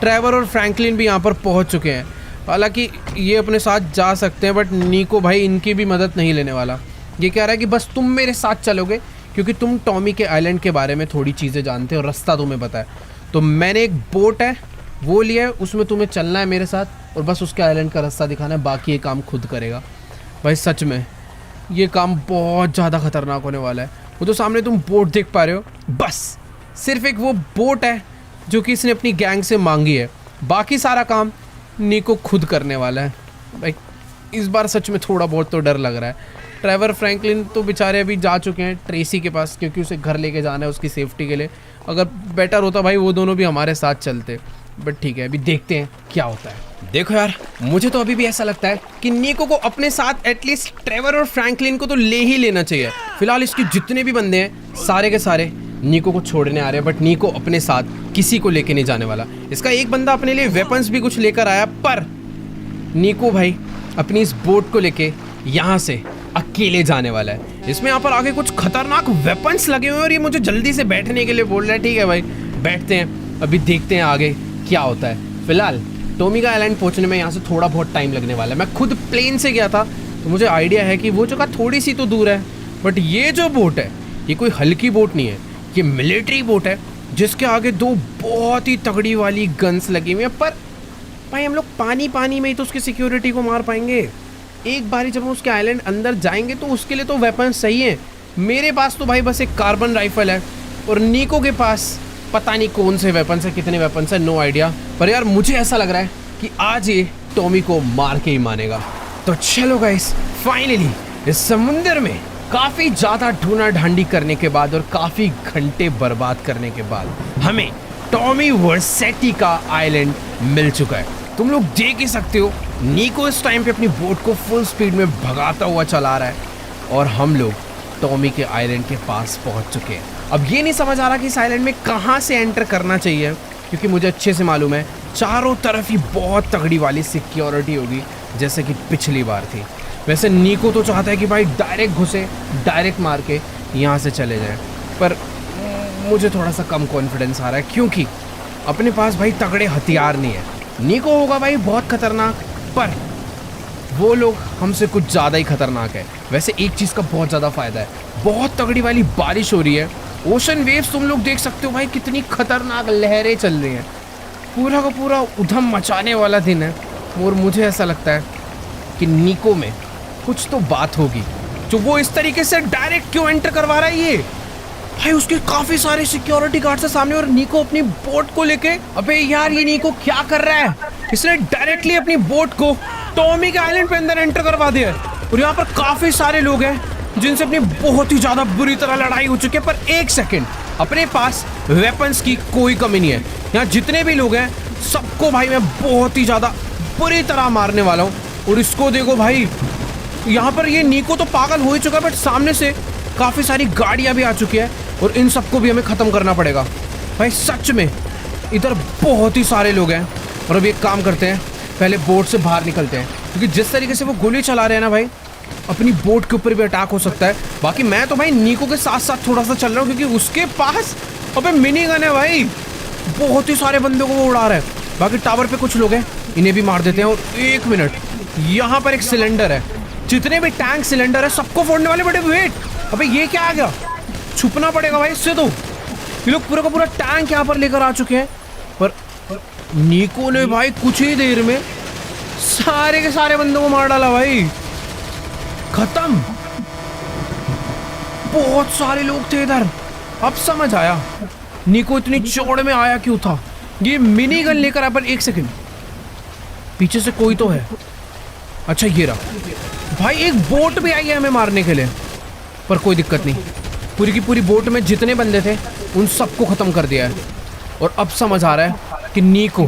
ट्रेवर और फ्रैंकलिन भी यहाँ पर पहुँच चुके हैं। हालांकि ये अपने साथ जा सकते हैं, बट नीको भाई इनकी भी मदद नहीं लेने वाला। ये कह रहा है कि बस तुम मेरे साथ चलोगे, क्योंकि तुम टॉमी के आइलैंड के बारे में थोड़ी चीज़ें जानते हो, रास्ता तुम्हें पता है। तो मैंने एक बोट है वो लिया है, उसमें तुम्हें चलना है मेरे साथ और बस उसके आइलैंड का रास्ता दिखाना है, बाकी ये काम खुद करेगा। भाई सच में ये काम बहुत ज़्यादा खतरनाक होने वाला है। वो तो सामने तुम बोट देख पा रहे हो, बस सिर्फ एक वो बोट है जो कि इसने अपनी गैंग से मांगी है, बाकी सारा काम नीको खुद करने वाला है। भाई इस बार सच में थोड़ा बहुत तो डर लग रहा है। ट्रेवर, फ्रैंकलिन तो बेचारे अभी जा चुके हैं ट्रेसी के पास, क्योंकि उसे घर लेके जाना है उसकी सेफ्टी के लिए। अगर बेटर होता भाई वो दोनों भी हमारे साथ चलते, बट ठीक है, अभी देखते हैं क्या होता है। देखो यार, मुझे तो अभी भी ऐसा लगता है कि नीको को अपने साथ एटलीस्ट ट्रेवर और फ्रैंकलिन को तो ले ही लेना चाहिए। फिलहाल इसके जितने भी बंदे हैं सारे के सारे नीको को छोड़ने आ रहे हैं, बट नीको अपने साथ किसी को लेके नहीं जाने वाला। इसका एक बंदा अपने लिए वेपन्स भी कुछ लेकर आया, पर नीको भाई अपनी इस बोट को लेके यहाँ से अकेले जाने वाला है। इसमें यहाँ पर आगे कुछ खतरनाक वेपन्स लगे हुए हैं और ये मुझे जल्दी से बैठने के लिए बोल रहा है। ठीक है भाई, बैठते हैं, अभी देखते हैं आगे क्या होता है। फिलहाल टॉमी का आइलैंड पहुँचने में यहाँ से थोड़ा बहुत टाइम लगने वाला है। मैं खुद प्लेन से गया था तो मुझे आइडिया है कि वो जगह थोड़ी सी तो दूर है, बट ये जो बोट है ये कोई हल्की बोट नहीं है, ये मिलिट्री बोट है जिसके आगे दो बहुत ही तगड़ी वाली गन्स लगी हुई है। पर भाई हम लोग पानी पानी में ही तो उसकी सिक्योरिटी को मार पाएंगे। एक बारी जब हम उसके आइलैंड अंदर जाएंगे तो उसके लिए तो वेपन सही है। मेरे पास तो भाई बस एक कार्बन राइफल है और नीको के पास पता नहीं कौन से वेपन्स है, कितने वेपन्स है, नो आइडिया। पर यार मुझे ऐसा लग रहा है कि आज ये टॉमी को मार के ही मानेगा। तो चलो गाइस, फाइनली इस समुंदर में काफ़ी ज़्यादा ढूंढा ढांडी करने के बाद और काफ़ी घंटे बर्बाद करने के बाद हमें टॉमी वर्सेटी का आइलैंड मिल चुका है। तुम लोग देख ही सकते हो, नीको इस टाइम पे अपनी बोट को फुल स्पीड में भगाता हुआ चला रहा है और हम लोग टॉमी के आइलैंड के पास पहुंच चुके हैं। अब ये नहीं समझ आ रहा कि इस आइलैंड में कहाँ से एंटर करना चाहिए, क्योंकि मुझे अच्छे से मालूम है चारों तरफ ही बहुत तगड़ी वाली सिक्योरिटी होगी, जैसे कि पिछली बार थी। वैसे नीको तो चाहता है कि भाई डायरेक्ट घुसे, डायरेक्ट मार के यहाँ से चले जाए, पर मुझे थोड़ा सा कम कॉन्फिडेंस आ रहा है, क्योंकि अपने पास भाई तगड़े हथियार नहीं है। नीको होगा भाई बहुत खतरनाक, पर वो लोग हमसे कुछ ज़्यादा ही खतरनाक है। वैसे एक चीज़ का बहुत ज़्यादा फ़ायदा है, बहुत तगड़ी वाली बारिश हो रही है, ओशन वेव्स तुम लोग देख सकते हो भाई, कितनी खतरनाक लहरें चल रही हैं। पूरा का पूरा उधम मचाने वाला दिन है और मुझे ऐसा लगता है कि नीको में कुछ तो बात होगी, जो वो इस तरीके से डायरेक्ट क्यों एंटर करवा रहा है। ये भाई उसके काफी सारे सिक्योरिटी गार्ड्स है सामने और नीको अपनी बोट को लेके, अबे यार ये नीको क्या कर रहा है, इसने डायरेक्टली अपनी बोट को टॉमी के आइलैंड पे अंदर एंटर करवा दिया है। और यहाँ पर काफी सारे लोग हैं जिनसे अपनी बहुत ही ज्यादा बुरी तरह लड़ाई हो चुकी है, पर एक सेकंड, अपने पास वेपन्स की कोई कमी नहीं है। यहाँ जितने भी लोग हैं सबको भाई मैं बहुत ही ज्यादा बुरी तरह मारने वाला हूँ। और इसको देखो भाई, यहाँ पर ये नीको तो पागल हो ही चुका है, बट सामने से काफ़ी सारी गाड़ियाँ भी आ चुकी है और इन सबको भी हमें ख़त्म करना पड़ेगा। भाई सच में इधर बहुत ही सारे लोग हैं। और अब एक काम करते हैं, पहले बोट से बाहर निकलते हैं, क्योंकि जिस तरीके से वो गोली चला रहे हैं ना भाई, अपनी बोट के ऊपर भी अटैक हो सकता है। बाकी मैं तो भाई नीको के साथ साथ थोड़ा सा चल रहा हूँ, क्योंकि उसके पास अबे मिनी गन है भाई, बहुत ही सारे बंदों को वो उड़ा रहा है। बाकी टावर पे कुछ लोग हैं, इन्हें भी मार देते हैं। और 1 मिनट, यहाँ पर एक सिलेंडर है, जितने भी टैंक सिलेंडर है सबको फोड़ने वाले। बड़े वेट, अबे ये क्या आ गया? छुपना पड़ेगा भाई इससे। तो ये लोग पूरा का पूरा टैंक यहाँ पर लेकर आ चुके हैं। पर निको ने भाई कुछ ही देर में सारे के सारे बंदों को मार डाला भाई, खत्म। बहुत सारे लोग थे इधर। अब समझ आया निको इतनी चौड़ में आया क्यों था। ये मिनी गन लेकर आया। पर 1 सेकंड, पीछे से कोई तो है। अच्छा ये रहा भाई, एक बोट भी आई है हमें मारने के लिए। पर कोई दिक्कत नहीं, पूरी की पूरी बोट में जितने बंदे थे उन सबको खत्म कर दिया है। और अब समझ आ रहा है कि निको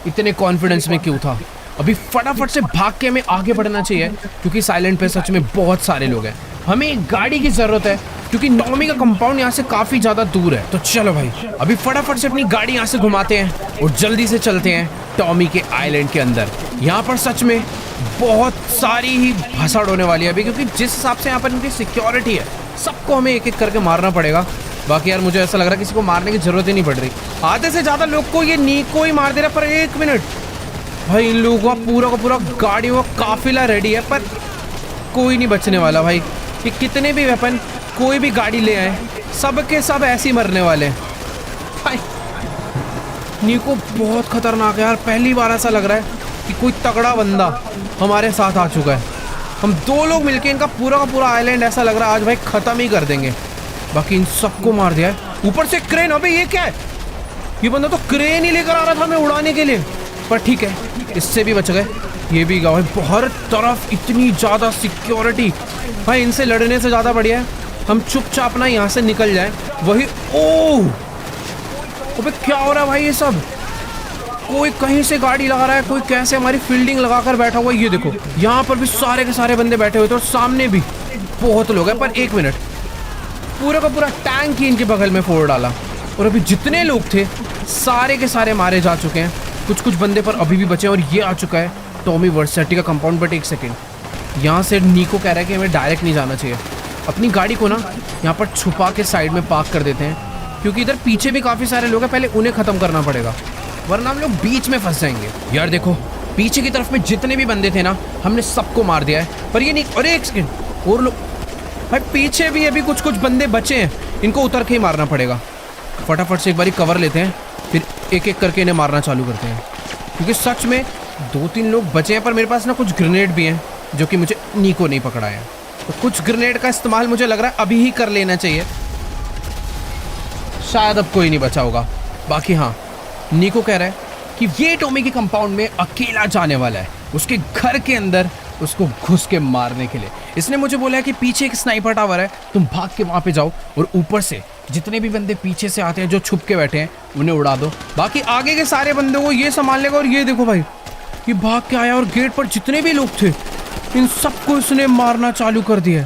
इतने कॉन्फिडेंस में क्यों था। अभी फटाफट से भाग के हमें आगे बढ़ना चाहिए, क्योंकि साइलेंट पे सच में बहुत सारे लोग हैं। हमें एक गाड़ी की जरूरत है, क्योंकि टॉमी का कंपाउंड यहाँ से काफी ज्यादा दूर है। तो चलो भाई, अभी फटाफट से अपनी गाड़ी यहाँ से घुमाते हैं और जल्दी से चलते हैं टॉमी के आइलैंड के अंदर। यहाँ पर सच में बहुत सारी ही भसड़ होने वाली है अभी, क्योंकि जिस हिसाब से यहाँ पर इनकी सिक्योरिटी है, सबको हमें एक एक करके मारना पड़ेगा। बाकी यार मुझे ऐसा लग रहा है किसी को मारने की जरूरत ही नहीं पड़ रही। आधे से ज्यादा लोग को ये निको ही मार दे रहा। पर 1 मिनट भाई, इन लोगों का पूरा गाड़ियों का काफिला रेडी है, पर कोई नहीं बचने वाला भाई। ये कितने भी वेपन कोई भी गाड़ी ले आए, सब के सब ऐसे ही मरने वाले हैं भाई। निको बहुत खतरनाक है यार। पहली बार ऐसा लग रहा है कि कोई तगड़ा बंदा हमारे साथ आ चुका है। हम 2 लोग मिलके इनका पूरा का पूरा आइलैंड ऐसा लग रहा है आज भाई खत्म ही कर देंगे। बाकी इन सबको मार दिया है। ऊपर से क्रेन, अबे ये क्या है? ये बंदा तो क्रेन ही लेकर आ रहा था हमें उड़ाने के लिए। पर ठीक है, इससे भी बच गए। ये भी गया भाई। हर तरफ इतनी ज्यादा सिक्योरिटी भाई, इनसे लड़ने से ज्यादा बढ़िया है हम चुपचाप ना यहाँ से निकल जाए। वही ओह, अबे क्या हो रहा है भाई? ये सब कोई कहीं से गाड़ी लगा रहा है, कोई कैसे हमारी फील्डिंग लगाकर बैठा हुआ है। ये देखो, यहाँ पर भी सारे के सारे बंदे बैठे हुए थे और सामने भी बहुत लोग हैं। पर 1 मिनट, पूरा का पूरा टैंक ही इनके बगल में फोड़ डाला। और अभी जितने लोग थे सारे के सारे मारे जा चुके हैं। कुछ बंदे पर अभी भी बचे हैं। और ये आ चुका है टॉमी वर्सेटी का कंपाउंड। बट 1 सेकेंड, यहाँ से निको कह रहा है कि हमें डायरेक्ट नहीं जाना चाहिए। अपनी गाड़ी को ना यहाँ पर छुपा के साइड में पार्क कर देते हैं, क्योंकि इधर पीछे भी काफ़ी सारे लोग हैं। पहले उन्हें ख़त्म करना पड़ेगा, वरना हम लोग बीच में फंस जाएंगे। यार देखो, पीछे की तरफ में जितने भी बंदे थे ना, हमने सबको मार दिया है। पर ये नहीं, अरे 1 सेकेंड और लोग भाई, पीछे भी अभी कुछ बंदे बचे हैं। इनको उतर के ही मारना पड़ेगा। फटाफट से एक बारी कवर लेते हैं, फिर एक एक करके इन्हें मारना चालू करते हैं, क्योंकि सच में 2-3 लोग बचे हैं। पर मेरे पास ना कुछ ग्रेनेड भी हैं, जो कि मुझे निको नहीं पकड़ा है। तो कुछ ग्रेनेड का इस्तेमाल मुझे लग रहा है अभी ही कर लेना चाहिए। शायद अब कोई नहीं बचा होगा। बाकी हाँ, निको कह रहा है कि ये टॉमी के कंपाउंड में अकेला जाने वाला है, उसके घर के अंदर उसको घुस के मारने के लिए। इसने मुझे बोला है कि पीछे एक स्नाइपर टावर है, तुम भाग के वहाँ पे जाओ और ऊपर से जितने भी बंदे पीछे से आते हैं जो छुप के बैठे हैं उन्हें उड़ा दो। बाकी आगे के सारे बंदों को ये संभाल लेगा। और ये देखो भाई, ये भाग के आया और गेट पर जितने भी लोग थे इन सबको इसने मारना चालू कर दिया।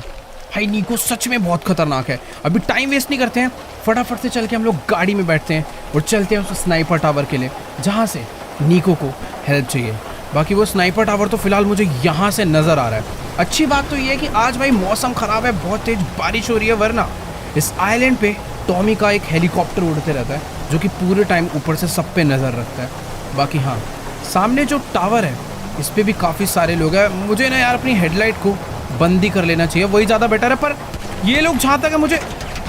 भाई निको सच में बहुत खतरनाक है। अभी टाइम वेस्ट नहीं करते हैं, फटाफट से चल के हम लोग गाड़ी में बैठते हैं और चलते हैं उस स्नाइपर टावर के लिए, जहाँ से निको को हेल्प चाहिए। बाकी वो स्नाइपर टावर तो फिलहाल मुझे यहाँ से नज़र आ रहा है। अच्छी बात तो ये है कि आज भाई मौसम ख़राब है, बहुत तेज बारिश हो रही है, वरना इस आइलैंड पे टॉमी का एक हेलीकॉप्टर उड़ते रहता है, जो कि पूरे टाइम ऊपर से सब पे नज़र रखता है। बाकी हाँ, सामने जो टावर है इस पर भी काफ़ी सारे लोग हैं। मुझे ना यार अपनी हेडलाइट को बंद ही कर लेना चाहिए, वही ज़्यादा बेटर है। पर ये लोग जहाँ तक है मुझे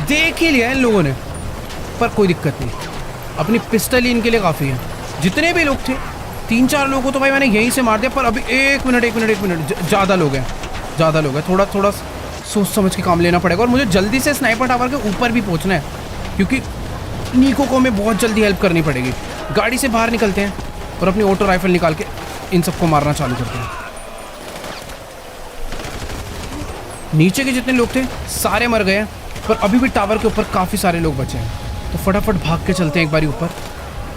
देख ही लिया है इन लोगों ने, पर कोई दिक्कत नहीं, अपनी पिस्टल ही इनके लिए काफ़ी है। जितने भी लोग थे 3-4 लोगों को तो भाई मैंने यहीं से मार दिया। पर अभी एक मिनट ज़्यादा लोग हैं, थोड़ा सोच समझ के काम लेना पड़ेगा। और मुझे जल्दी से स्नाइपर टावर के ऊपर भी पहुंचना है, क्योंकि निको को हमें बहुत जल्दी हेल्प करनी पड़ेगी। गाड़ी से बाहर निकलते हैं और अपनी ऑटो राइफल निकाल के इन सबको मारना चालू करते हैं। नीचे के जितने लोग थे सारे मर गए हैं, पर अभी भी टावर के ऊपर काफ़ी सारे लोग बचे हैं। तो फटाफट भाग के चलते हैं एक बारी ऊपर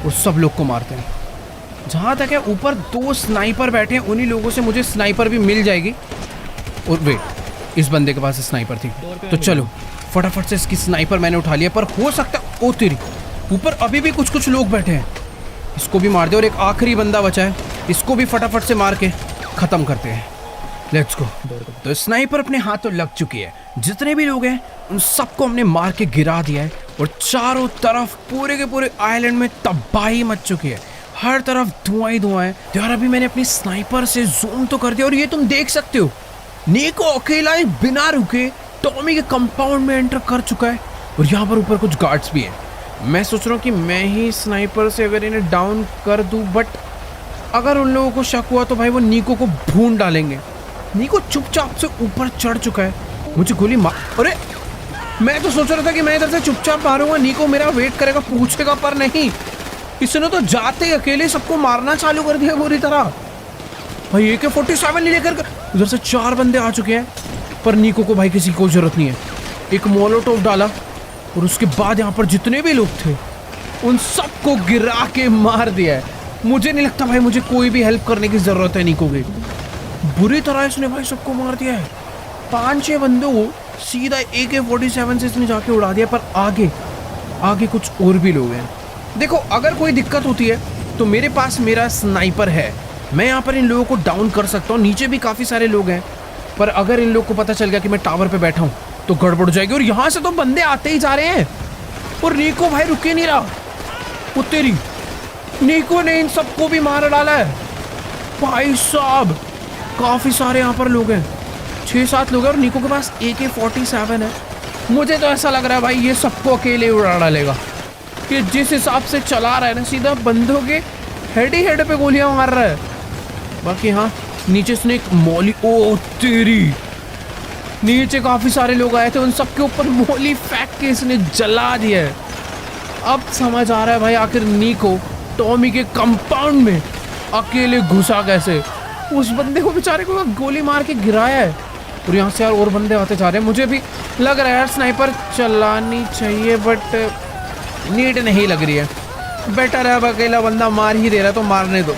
और सब लोग को मारते हैं। जहाँ तक है ऊपर 2 स्नाइपर बैठे हैं, उन्हीं लोगों से मुझे स्नाइपर भी मिल जाएगी। और वेट, इस बंदे के पास स्नाइपर थी, तो चलो फटाफट से इसकी स्नाइपर मैंने उठा लिया। पर हो सकता है, ओ तेरी, ऊपर अभी भी कुछ लोग बैठे हैं, इसको भी मार दे। और एक आखिरी बंदा बचा है, इसको भी फटाफट से मार के ख़त्म करते हैं। Let's go. तो स्नाइपर अपने हाथों लग चुकी है। जितने भी लोग हैं उन सबको हमने मार के गिरा दिया है और चारों तरफ पूरे के पूरे आइलैंड में तबाही मच चुकी है। हर तरफ धुआं ही धुआं है यार। अभी मैंने अपनी स्नाइपर से जूम तो कर दिया और ये तुम देख सकते हो नीको अकेला ही बिना रुके टॉमी के कंपाउंड में एंटर कर चुका है और यहाँ पर ऊपर कुछ गार्ड्स भी हैं। मैं सोच रहा हूँ कि मैं ही स्नाइपर से अगर इन्हें डाउन कर दूँ, बट अगर उन लोगों को शक हुआ तो भाई वो नीको को ढूंढ डालेंगे। नीको चुपचाप से ऊपर चढ़ चुका है, मुझे गोली मार। अरे मैं तो सोच रहा था कि मैं इधर से चुपचाप मारूंगा, नीको मेरा वेट करेगा, पूछेगा, पर नहीं, इसने तो जाते ही अकेले सबको मारना चालू कर दिया बुरी तरह। भाई AK-47 नहीं लेकर उधर से 4 बंदे आ चुके हैं, पर नीको को भाई किसी को जरूरत नहीं है। एक मोलोटोव डाला और उसके बाद यहाँ पर जितने भी लोग थे उन सबको गिरा के मार दिया है। मुझे नहीं लगता भाई मुझे कोई भी हेल्प करने की जरूरत है नीको की, बुरी तरह इसने भाई सबको मार दिया है। 5-6 बंदों को सीधा AK-47 से इसने जाके उड़ा दिया, पर आगे कुछ और भी लोग हैं। देखो अगर कोई दिक्कत होती है तो मेरे पास मेरा स्नाइपर है, मैं यहाँ पर इन लोगों को डाउन कर सकता हूँ। नीचे भी काफ़ी सारे लोग हैं, पर अगर इन लोग को पता चल गया कि मैं टावर पे बैठा हूँ तो गड़बड़ जाएगी। और यहाँ से तो बंदे आते ही जा रहे हैं और नीको भाई रुके नहीं रहा। वो तेरी नीको ने इन सबको भी मार डाला है भाई साहब। काफ़ी सारे यहाँ पर लोग हैं, 6-7 लोग हैं और नीको के पास AK-47 है। मुझे तो ऐसा लग रहा है भाई ये सबको अकेले उड़ा डालेगा, कि जिस हिसाब से चला रहा है ना, सीधा बंदों के हेड ही हेड पे गोलियां मार रहा है। बाकी हाँ नीचे इसने एक मौली, ओ तेरी, नीचे काफी सारे लोग आए थे, उन सबके ऊपर मौली फेंक के इसने जला दिया है। अब समझ आ रहा है भाई आखिर नीको टॉमी के कंपाउंड में अकेले घुसा कैसे। उस बंदे को बेचारे को गोली मार के गिराया है और यहाँ से यार और बंदे आते जा रहे हैं। मुझे भी लग रहा है यार स्नाइपर चलानी चाहिए, बट नीड नहीं लग रही है। बेटर है अब अकेला बंदा मार ही दे रहा है तो मारने दो।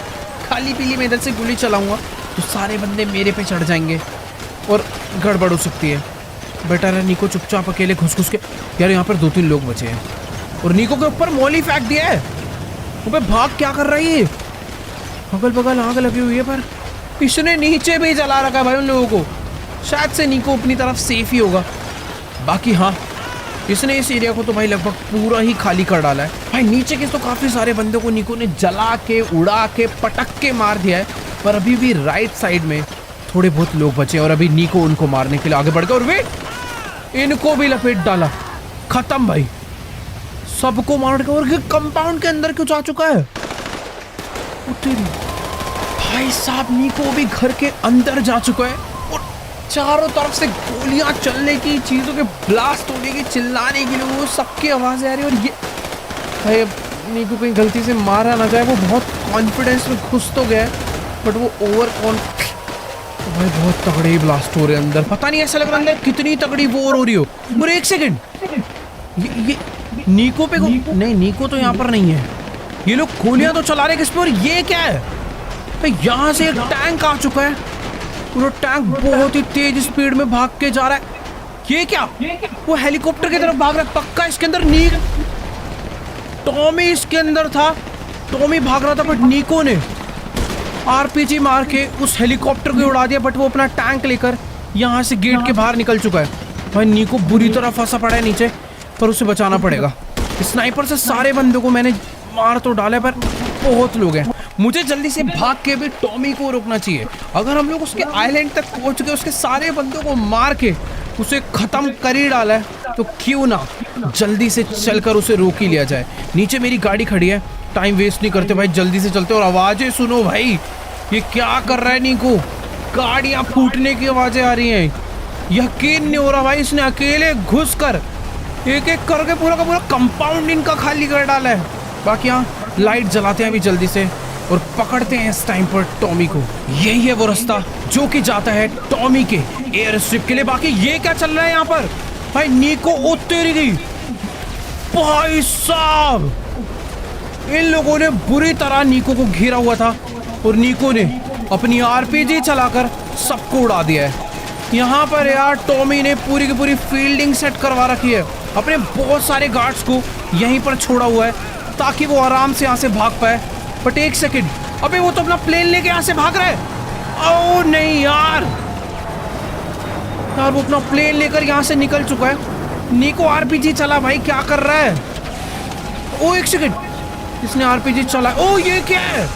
खाली पीली मैं इधर से गोली चलाऊंगा तो सारे बंदे मेरे पे चढ़ जाएंगे और गड़बड़ हो सकती है। बेटर है नीको चुपचाप अकेले घुस के। यार यहाँ पर 2-3 लोग बचे हैं और नीको के ऊपर मौली फेंक दिया है। वो भाग क्या कर रही है, अगल बगल आग लगी हुई है, पर इसने नीचे भी जला रखा है भाई उन लोगों को। शायद से नीको अपनी तरफ सेफ ही होगा। बाकी हाँ इसने इस एरिया को तो भाई लगभग पूरा ही खाली कर डाला है। भाई नीचे के तो काफी सारे बंदों को नीको ने जला के, उड़ा के, पटक के मार दिया है, पर अभी भी राइट साइड में थोड़े बहुत लोग बचे और अभी नीको उनको मारने के लिए आगे बढ़ गया और वेट इनको भी लपेट डाला। खत्म भाई, सबको मार के। और कंपाउंड के अंदर क्यों जा चुका है भाई साहब। नीको भी घर के अंदर जा चुका है और चारों तरफ से गोलियां चलने की, चीजों के ब्लास्ट होने की, चिल्लाने की, लोगों सबकी आवाजें आ रही है। और ये भाई अब नीको कहीं गलती से मारा ना जाए। वो बहुत कॉन्फिडेंस में घुस तो गया है, बट वो तो भाई बहुत तगड़े ब्लास्ट हो रहे हैं अंदर। पता नहीं ऐसा लग रहा है कितनी तगड़ी वॉर हो रही हो। और 1 सेकंड, ये नीको पे नहीं, नीको तो यहाँ पर नहीं है। ये लोग गोलियां तो चला रहे किस पे, और ये क्या है भाई। यहाँ से एक टैंक आ चुका है, पूरा टैंक बहुत ही तेज स्पीड में भाग के जा रहा है। ये क्या, वो हेलीकॉप्टर की तरफ भाग रहा है पक्का। इसके अंदर टॉमी इसके अंदर था, टॉमी भाग रहा था, बट नीको ने RPG मार के उस हेलीकॉप्टर को उड़ा दिया। बट वो अपना टैंक लेकर यहाँ से गेट के बाहर निकल चुका है। भाई नीको बुरी तरह फंसा पड़ा है नीचे, पर उसे बचाना पड़ेगा। स्नाइपर से सारे बंदों को मैंने मार तो डाला, पर बहुत लोग हैं। मुझे जल्दी से भाग के भी टॉमी को रोकना चाहिए। अगर हम लोग उसके आइलैंड तक पहुंच गए, उसके सारे बंदों को मार के उसे खत्म कर ही डाला है, तो क्यों ना जल्दी से चलकर उसे रोक ही लिया जाए। नीचे मेरी गाड़ी खड़ी है, टाइम वेस्ट नहीं करते भाई, जल्दी से चलते। और आवाजें सुनो भाई, ये क्या कर रहा है नीको, गाड़ियां फूटने की आवाजें आ रही हैं। यकीन नहीं हो रहा भाई, इसने अकेले घुस कर एक एक करके पूरा का पूरा कंपाउंड इनका खाली कर डाला है। बाकी यहाँ लाइट जलाते हैं अभी जल्दी से और पकड़ते हैं इस टाइम पर टॉमी को। यही है वो रास्ता जो कि जाता है टॉमी के एयर स्ट्रिप के लिए। बाकी ये क्या चल रहा है यहाँ पर भाई। नीको ओ तेरी गई भाई साहब, इन लोगों ने बुरी तरह नीको को घेरा हुआ था और नीको ने अपनी RPG चलाकर सबको उड़ा दिया है। यहाँ पर यार टॉमी ने पूरी की पूरी फील्डिंग सेट करवा रखी है, अपने बहुत सारे गार्ड्स को यहीं पर छोड़ा हुआ है ताकि वो आराम से यहाँ से भाग पाए। बट 1 सेकंड, अबे वो तो अपना प्लेन लेके यहाँ से भाग रहा है। ओ नहीं यार, वो अपना प्लेन लेकर यहाँ से निकल चुका है। नीको RPG चला भाई, क्या कर रहा है। ओ 1 सेकंड, इसने आरपीजी चला। ओ ये क्या है,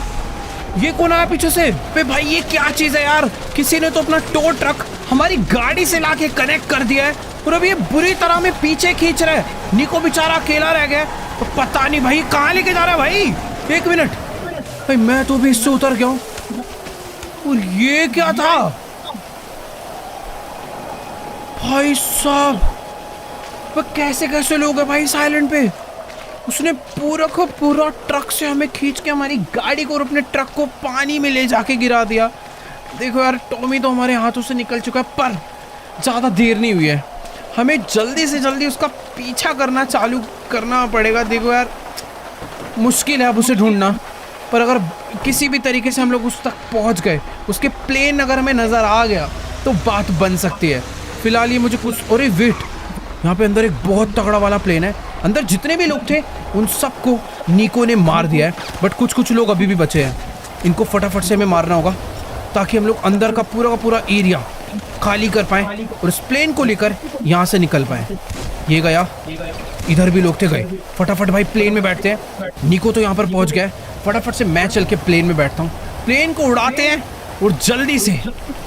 ये कौन आया पीछे से? बे भाई ये क्या चीज है यार, किसी ने तो अपना टो ट्रक हमारी गाड़ी से लाके कनेक्ट कर दिया है और अब ये बुरी तरह में पीछे खींच रहा है। निको बेचारा अकेला रह गया, तो पता नहीं भाई कहाँ लेके जा रहा है भाई। 1 मिनट भाई, मैं तो भी इससे उतर गया हूँ। और ये क्या था भाई साहब, कैसे कैसे लोग हैं भाई साइलेंट पे। उसने पूरा को पूरा ट्रक से हमें खींच के हमारी गाड़ी को और अपने ट्रक को पानी में ले जाके गिरा दिया। देखो यार, टॉमी तो हमारे हाथों से निकल चुका है, पर ज़्यादा देर नहीं हुई है। हमें जल्दी से जल्दी उसका पीछा करना चालू करना पड़ेगा। देखो यार, मुश्किल है अब उसे ढूंढना, पर अगर किसी भी तरीके से हम लोग उस तक पहुंच गए, उसके प्लेन अगर हमें नज़र आ गया तो बात बन सकती है। फिलहाल ये मुझे कुछ, अरे वेट, यहाँ पे अंदर एक बहुत तगड़ा वाला प्लेन है। अंदर जितने भी लोग थे उन सबको निको ने मार दिया है, बट कुछ लोग अभी भी बचे हैं। इनको फटाफट से हमें मारना होगा ताकि हम लोग अंदर का पूरा एरिया खाली कर पाएं और इस प्लेन को लेकर यहाँ से निकल पाएं। ये गया, इधर भी लोग थे, गए। फटाफट भाई प्लेन में बैठते हैं। निको तो यहाँ पर पहुँच गया है, फटाफट से मैं चल के प्लेन में बैठता हूँ। प्लेन को उड़ाते हैं और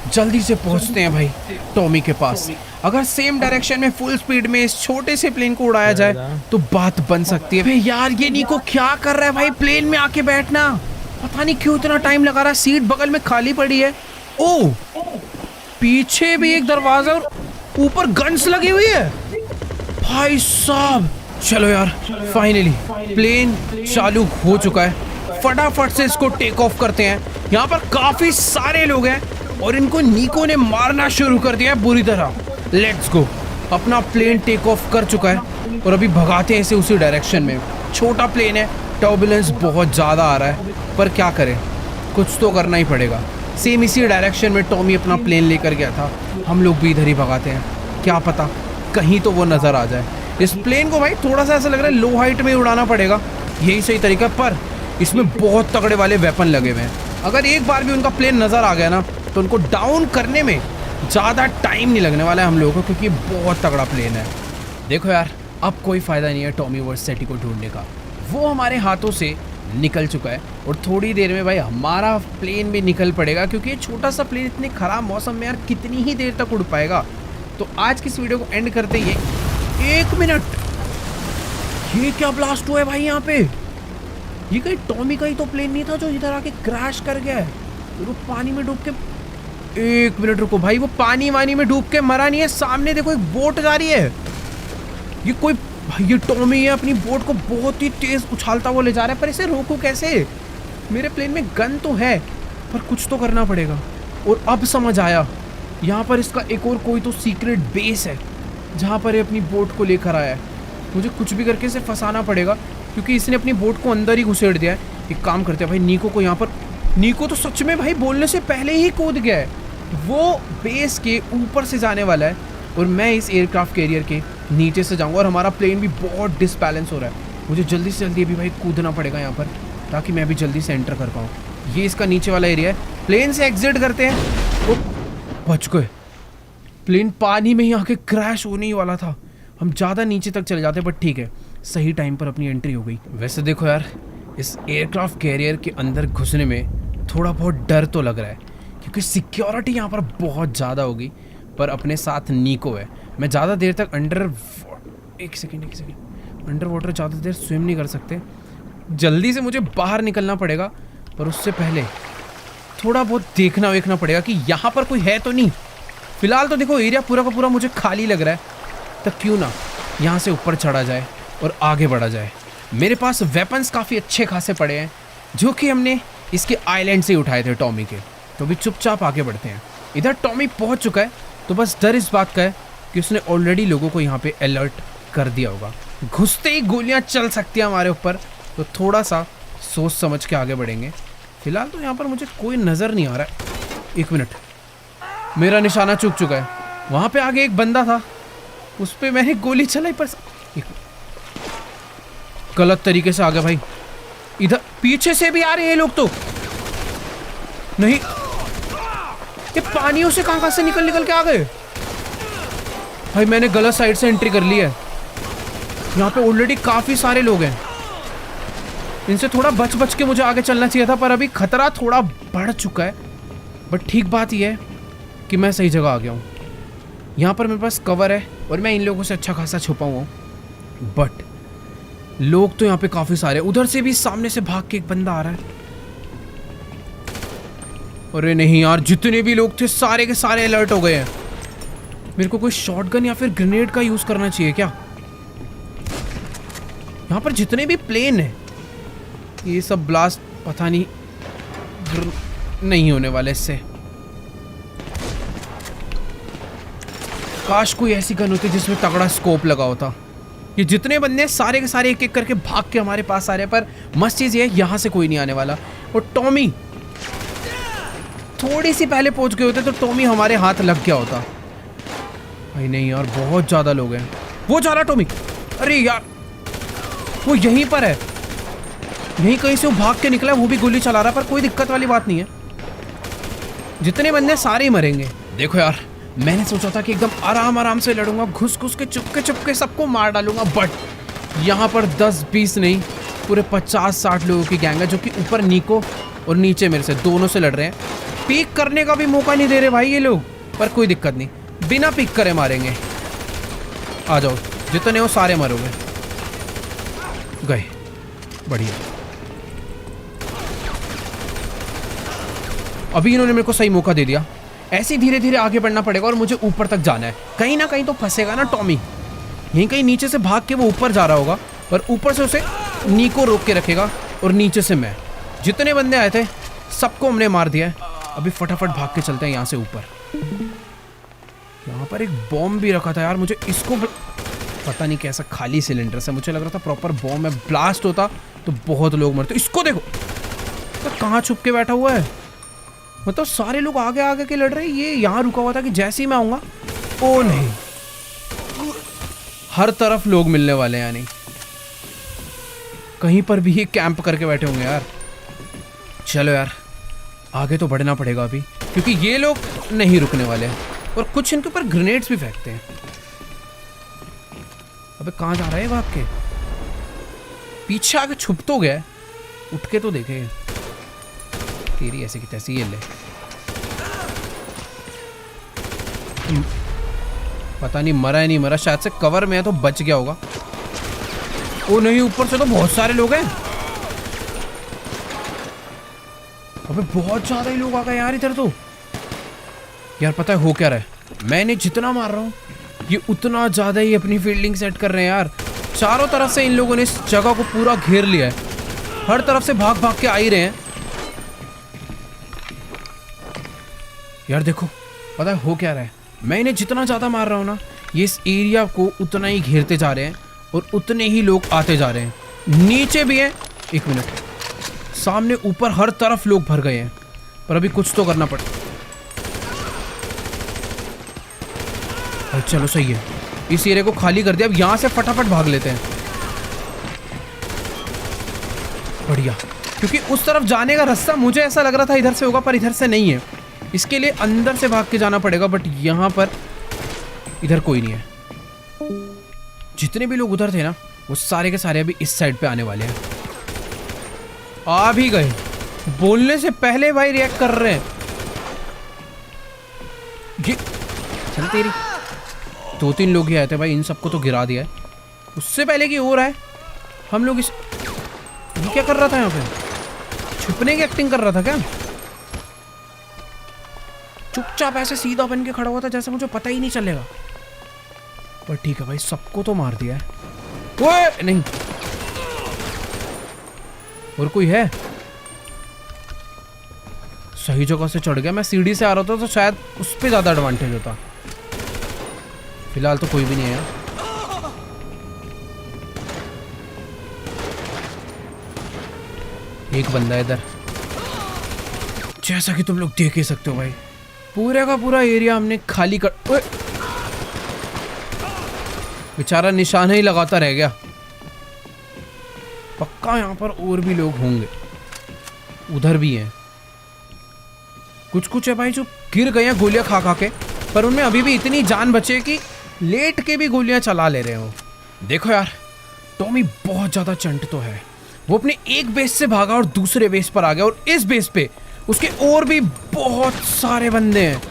जल्दी से पहुँचते हैं भाई टॉमी के पास। अगर सेम डायरेक्शन में फुल स्पीड में इस छोटे से प्लेन को उड़ाया जाए तो बात बन सकती है। यार ये निको क्या कर रहा है भाई, प्लेन में आके बैठना, पता नहीं क्यों इतना टाइम लगा रहा है। सीट बगल में खाली पड़ी है। ओ पीछे भी एक दरवाजा और ऊपर गन्स लगी हुई है भाई साहब। चलो यार, फाइनली प्लेन चालू हो चुका है। फटाफट से इसको टेक ऑफ करते हैं। यहाँ पर काफी सारे लोग हैं और इनको निको ने मारना शुरू कर दिया है बुरी तरह। लेट्स गो, अपना प्लेन टेक ऑफ कर चुका है और अभी भगाते हैं इसे उसी डायरेक्शन में। छोटा प्लेन है, टर्बुलेंस बहुत ज़्यादा आ रहा है, पर क्या करें, कुछ तो करना ही पड़ेगा। सेम इसी डायरेक्शन में टॉमी अपना प्लेन लेकर गया था, हम लोग भी इधर ही भगाते हैं। क्या पता कहीं तो वो नज़र आ जाए। इस प्लेन को भाई थोड़ा सा ऐसा लग रहा है लो हाइट में उड़ाना पड़ेगा, यही सही तरीका, पर इसमें बहुत तगड़े वाले वेपन लगे हुए हैं। अगर एक बार भी उनका प्लेन नज़र आ गया ना तो उनको डाउन करने में ज़्यादा टाइम नहीं लगने वाला है हम लोगों को, क्योंकि बहुत तगड़ा प्लेन है। देखो यार, अब कोई फ़ायदा नहीं है टॉमी वर्सेटी को ढूंढने का, वो हमारे हाथों से निकल चुका है और थोड़ी देर में भाई हमारा प्लेन भी निकल पड़ेगा, क्योंकि ये छोटा सा प्लेन इतने ख़राब मौसम में यार कितनी ही देर तक उड़ पाएगा। तो आज की इस वीडियो को एंड करते ही 1 मिनट, ये क्या ब्लास्ट हुआ है भाई यहाँ पे? ये कहीं टॉमी का ही तो प्लेन नहीं था जो इधर आके क्रैश कर गया है? वो पानी में डूब के, 1 मिनट रुको भाई, वो पानी वानी में डूब के मरा नहीं है। सामने देखो एक बोट जा रही है, ये कोई भाई, ये टॉमी है, अपनी बोट को बहुत ही तेज उछालता हुआ ले जा रहा है, पर इसे रोकूं कैसे? मेरे प्लेन में गन तो है, पर कुछ तो करना पड़ेगा। और अब समझ आया, यहाँ पर इसका एक और कोई तो सीक्रेट बेस है जहाँ पर ये अपनी बोट को लेकर आया है। मुझे कुछ भी करके इसे फंसाना पड़ेगा, क्योंकि इसने अपनी बोट को अंदर ही घुसेड़ दिया है। एक काम करते हैं भाई, निको को यहाँ पर, निको तो सच में भाई बोलने से पहले ही कूद गया है। वो बेस के ऊपर से जाने वाला है और मैं इस एयरक्राफ्ट कैरियर के नीचे से जाऊंगा, और हमारा प्लेन भी बहुत डिसबैलेंस हो रहा है। मुझे जल्दी से जल्दी अभी भाई कूदना पड़ेगा यहाँ पर, ताकि मैं भी जल्दी से एंटर कर पाऊँ। ये इसका नीचे वाला एरिया है, प्लेन से एग्जिट करते हैं। ओ बच गए, प्लेन पानी में ही आके क्रैश होने ही वाला था। हम ज़्यादा नीचे तक चले जाते, बट ठीक है, सही टाइम पर अपनी एंट्री हो गई। वैसे देखो यार, इस एयरक्राफ्ट कैरियर के अंदर घुसने में थोड़ा बहुत डर तो लग रहा है, क्योंकि सिक्योरिटी यहाँ पर बहुत ज़्यादा होगी, पर अपने साथ निको है। मैं ज़्यादा देर तक एक सेकेंड अंडर वाटर ज़्यादा देर स्विम नहीं कर सकते। जल्दी से मुझे बाहर निकलना पड़ेगा, पर उससे पहले थोड़ा बहुत देखना पड़ेगा कि यहाँ पर कोई है तो नहीं। फिलहाल तो देखो एरिया पूरा का पूरा मुझे खाली लग रहा है, तो क्यों ना यहाँ से ऊपर चढ़ा जाए और आगे बढ़ा जाए। मेरे पास वेपन्स काफ़ी अच्छे खासे पड़े हैं, जो कि हमने इसके आइलैंड से उठाए थे टॉमी के। तो भी चुपचाप आगे बढ़ते हैं। इधर टॉमी पहुँच चुका है, तो बस डर इस बात का है कि उसने ऑलरेडी लोगों को यहाँ पे अलर्ट कर दिया होगा। घुसते ही गोलियाँ चल सकती हैं हमारे ऊपर, तो थोड़ा सा सोच समझ के आगे बढ़ेंगे। फिलहाल तो यहाँ पर मुझे कोई नज़र नहीं आ रहा है। 1 मिनट, मेरा निशाना चूक चुका है। वहाँ पे आगे एक बंदा था, उस पर मैंने गोली चलाई, पर गलत तरीके से आ गया भाई। इधर पीछे से भी आ रहे हैं लोग, तो नहीं, ये पानियों से कहाँ से निकल के आ गए भाई। मैंने गलत साइड से एंट्री कर ली है। यहाँ पे ऑलरेडी काफी सारे लोग हैं। इनसे थोड़ा बच बच के मुझे आगे चलना चाहिए था, पर अभी खतरा थोड़ा बढ़ चुका है। बट ठीक बात यह है कि मैं सही जगह आ गया हूँ। यहाँ पर मेरे पास कवर है और मैं इन लोगों से अच्छा खासा छुपा हुआ हूँ। बट लोग तो यहाँ पे काफी सारे, उधर से भी सामने से भाग के एक बंदा आ रहा है। अरे नहीं यार, जितने भी लोग थे सारे के सारे अलर्ट हो गए हैं। मेरे को कोई शॉटगन या फिर ग्रेनेड का यूज करना चाहिए क्या? यहाँ पर जितने भी प्लेन है ये सब ब्लास्ट पता नहीं होने वाले इससे। काश कोई ऐसी गन होती जिसमें तगड़ा स्कोप लगा होता। ये जितने बंदे सारे के सारे एक एक करके भाग के हमारे पास आ रहे हैं, पर मस्त चीज ये है यहाँ से कोई नहीं आने वाला। और टॉमी थोड़ी सी पहले पहुंच गए होते तो टॉमी हमारे हाथ लग गया होता। भाई नहीं यार, बहुत ज्यादा लोग हैं। वो जा रहा टॉमी। अरे यार वो यहीं पर है, यहीं कहीं से वो भाग के निकला है, वो भी गोली चला रहा है। पर कोई दिक्कत वाली बात नहीं है, जितने बंदे सारे ही मरेंगे। देखो यार, मैंने सोचा था कि एकदम आराम आराम से लड़ूंगा, घुस घुस के चुपके चुपके सबको मार डालूंगा। बट यहाँ पर 10-20 नहीं, पूरे 50-60 लोगों की गैंग है, जो कि ऊपर निको और नीचे मेरे से दोनों से लड़ रहे हैं। पीक करने का भी मौका नहीं दे रहे भाई ये लोग। पर कोई दिक्कत नहीं, बिना पीक करे मारेंगे। आ जाओ, जितने हो सारे मरोगे। गए, बढ़िया। अभी इन्होंने मेरे को सही मौका दे दिया। ऐसे धीरे धीरे आगे बढ़ना पड़ेगा और मुझे ऊपर तक जाना है। कहीं ना कहीं तो फंसेगा ना टॉमी। यहीं कहीं नीचे से भाग के वो ऊपर जा रहा होगा, पर ऊपर से उसे नीको रोक के रखेगा और नीचे से मैं। जितने बंदे आए थे सबको हमने मार दिया है। अभी फटाफट भाग के चलते हैं यहाँ से ऊपर। यहाँ पर एक बॉम्ब भी रखा था यार, मुझे इसको पता नहीं कैसा खाली सिलेंडर से, मुझे लग रहा था प्रॉपर बॉम्ब है। ब्लास्ट होता तो बहुत लोग मरते। इसको देखो तो कहाँ छुप के बैठा हुआ है। मतलब सारे लोग आगे आगे के लड़ रहे हैं, ये यहाँ रुका हुआ था कि जैसे ही मैं आऊंगा, ओ नहीं, हर तरफ लोग मिलने वाले हैं। यानी कहीं पर भी ये कैंप करके बैठे होंगे यार। चलो यार, आगे तो बढ़ना पड़ेगा अभी, क्योंकि ये लोग नहीं रुकने वाले हैं। और कुछ इनके ऊपर ग्रेनेड्स भी फेंकते हैं। अबे कहाँ जा रहा है भाग के? पीछे आके छुप तो गया, उठ के तो देखे। तेरी ऐसी की तैसी, ये ले। पता नहीं मरा है नहीं मरा, शायद से कवर में है तो बच गया होगा। ओ नहीं, ऊपर से तो बहुत सारे लोग हैं। अबे बहुत ज्यादा ही लोग आ गए यार इधर तो। यार पता है हो क्या रहा है, मैंने जितना मार रहा हूँ ये उतना ज्यादा ही अपनी फील्डिंग सेट कर रहे हैं यार। चारों तरफ से इन लोगों ने इस जगह को पूरा घेर लिया है, हर तरफ से भाग भाग के आ ही रहे हैं। यार देखो, पता है हो क्या रहा है, मैं इन्हें जितना ज्यादा मार रहा हूँ ना, ये इस एरिया को उतना ही घेरते जा रहे हैं और उतने ही लोग आते जा रहे हैं। नीचे भी है, एक मिनट, सामने ऊपर हर तरफ लोग भर गए हैं। पर अभी कुछ तो करना पड़ेगा। चलो सही है, इस एरिया को खाली कर दिया। अब यहाँ से फटाफट भाग लेते हैं। बढ़िया, क्योंकि उस तरफ जाने का रास्ता मुझे ऐसा लग रहा था इधर से होगा, पर इधर से नहीं है। इसके लिए अंदर से भाग के जाना पड़ेगा। बट यहाँ पर इधर कोई नहीं है। जितने भी लोग उधर थे ना, वो सारे के सारे अभी इस साइड पे आने वाले हैं। आ भी गए, बोलने से पहले भाई रिएक्ट कर रहे हैं। ये चल तेरी, 2-3 लोग ही आए थे भाई, इन सबको तो गिरा दिया है। उससे पहले की हो रहा है हम लोग इस, ये क्या कर रहा था यहाँ पे? छुपने की एक्टिंग कर रहा था क्या? चुपचाप ऐसे सीधा बन के खड़ा हुआ था जैसे मुझे पता ही नहीं चलेगा। पर ठीक है भाई, सबको तो मार दिया है। ओए नहीं, और कोई है? सही जगह से चढ़ गया। मैं सीढ़ी से आ रहा था तो शायद उस पर ज्यादा एडवांटेज होता। फिलहाल तो कोई भी नहीं है। एक बंदा है इधर, जैसा कि तुम लोग देख ही सकते हो भाई। पूरे का पूरा एरिया हमने खाली कर, बेचारा निशाना ही लगाता रह गया। पक्का यहाँ पर और भी लोग होंगे, उधर भी हैं। कुछ कुछ है भाई जो गिर गए हैं गोलियां खा खा के, पर उनमें अभी भी इतनी जान बचे कि लेट के भी गोलियां चला ले रहे हो। देखो यार, टॉमी बहुत ज्यादा चंट तो है, वो अपने एक बेस से भागा और दूसरे बेस पर आ गया, और इस बेस पे उसके और भी बहुत सारे बंदे हैं,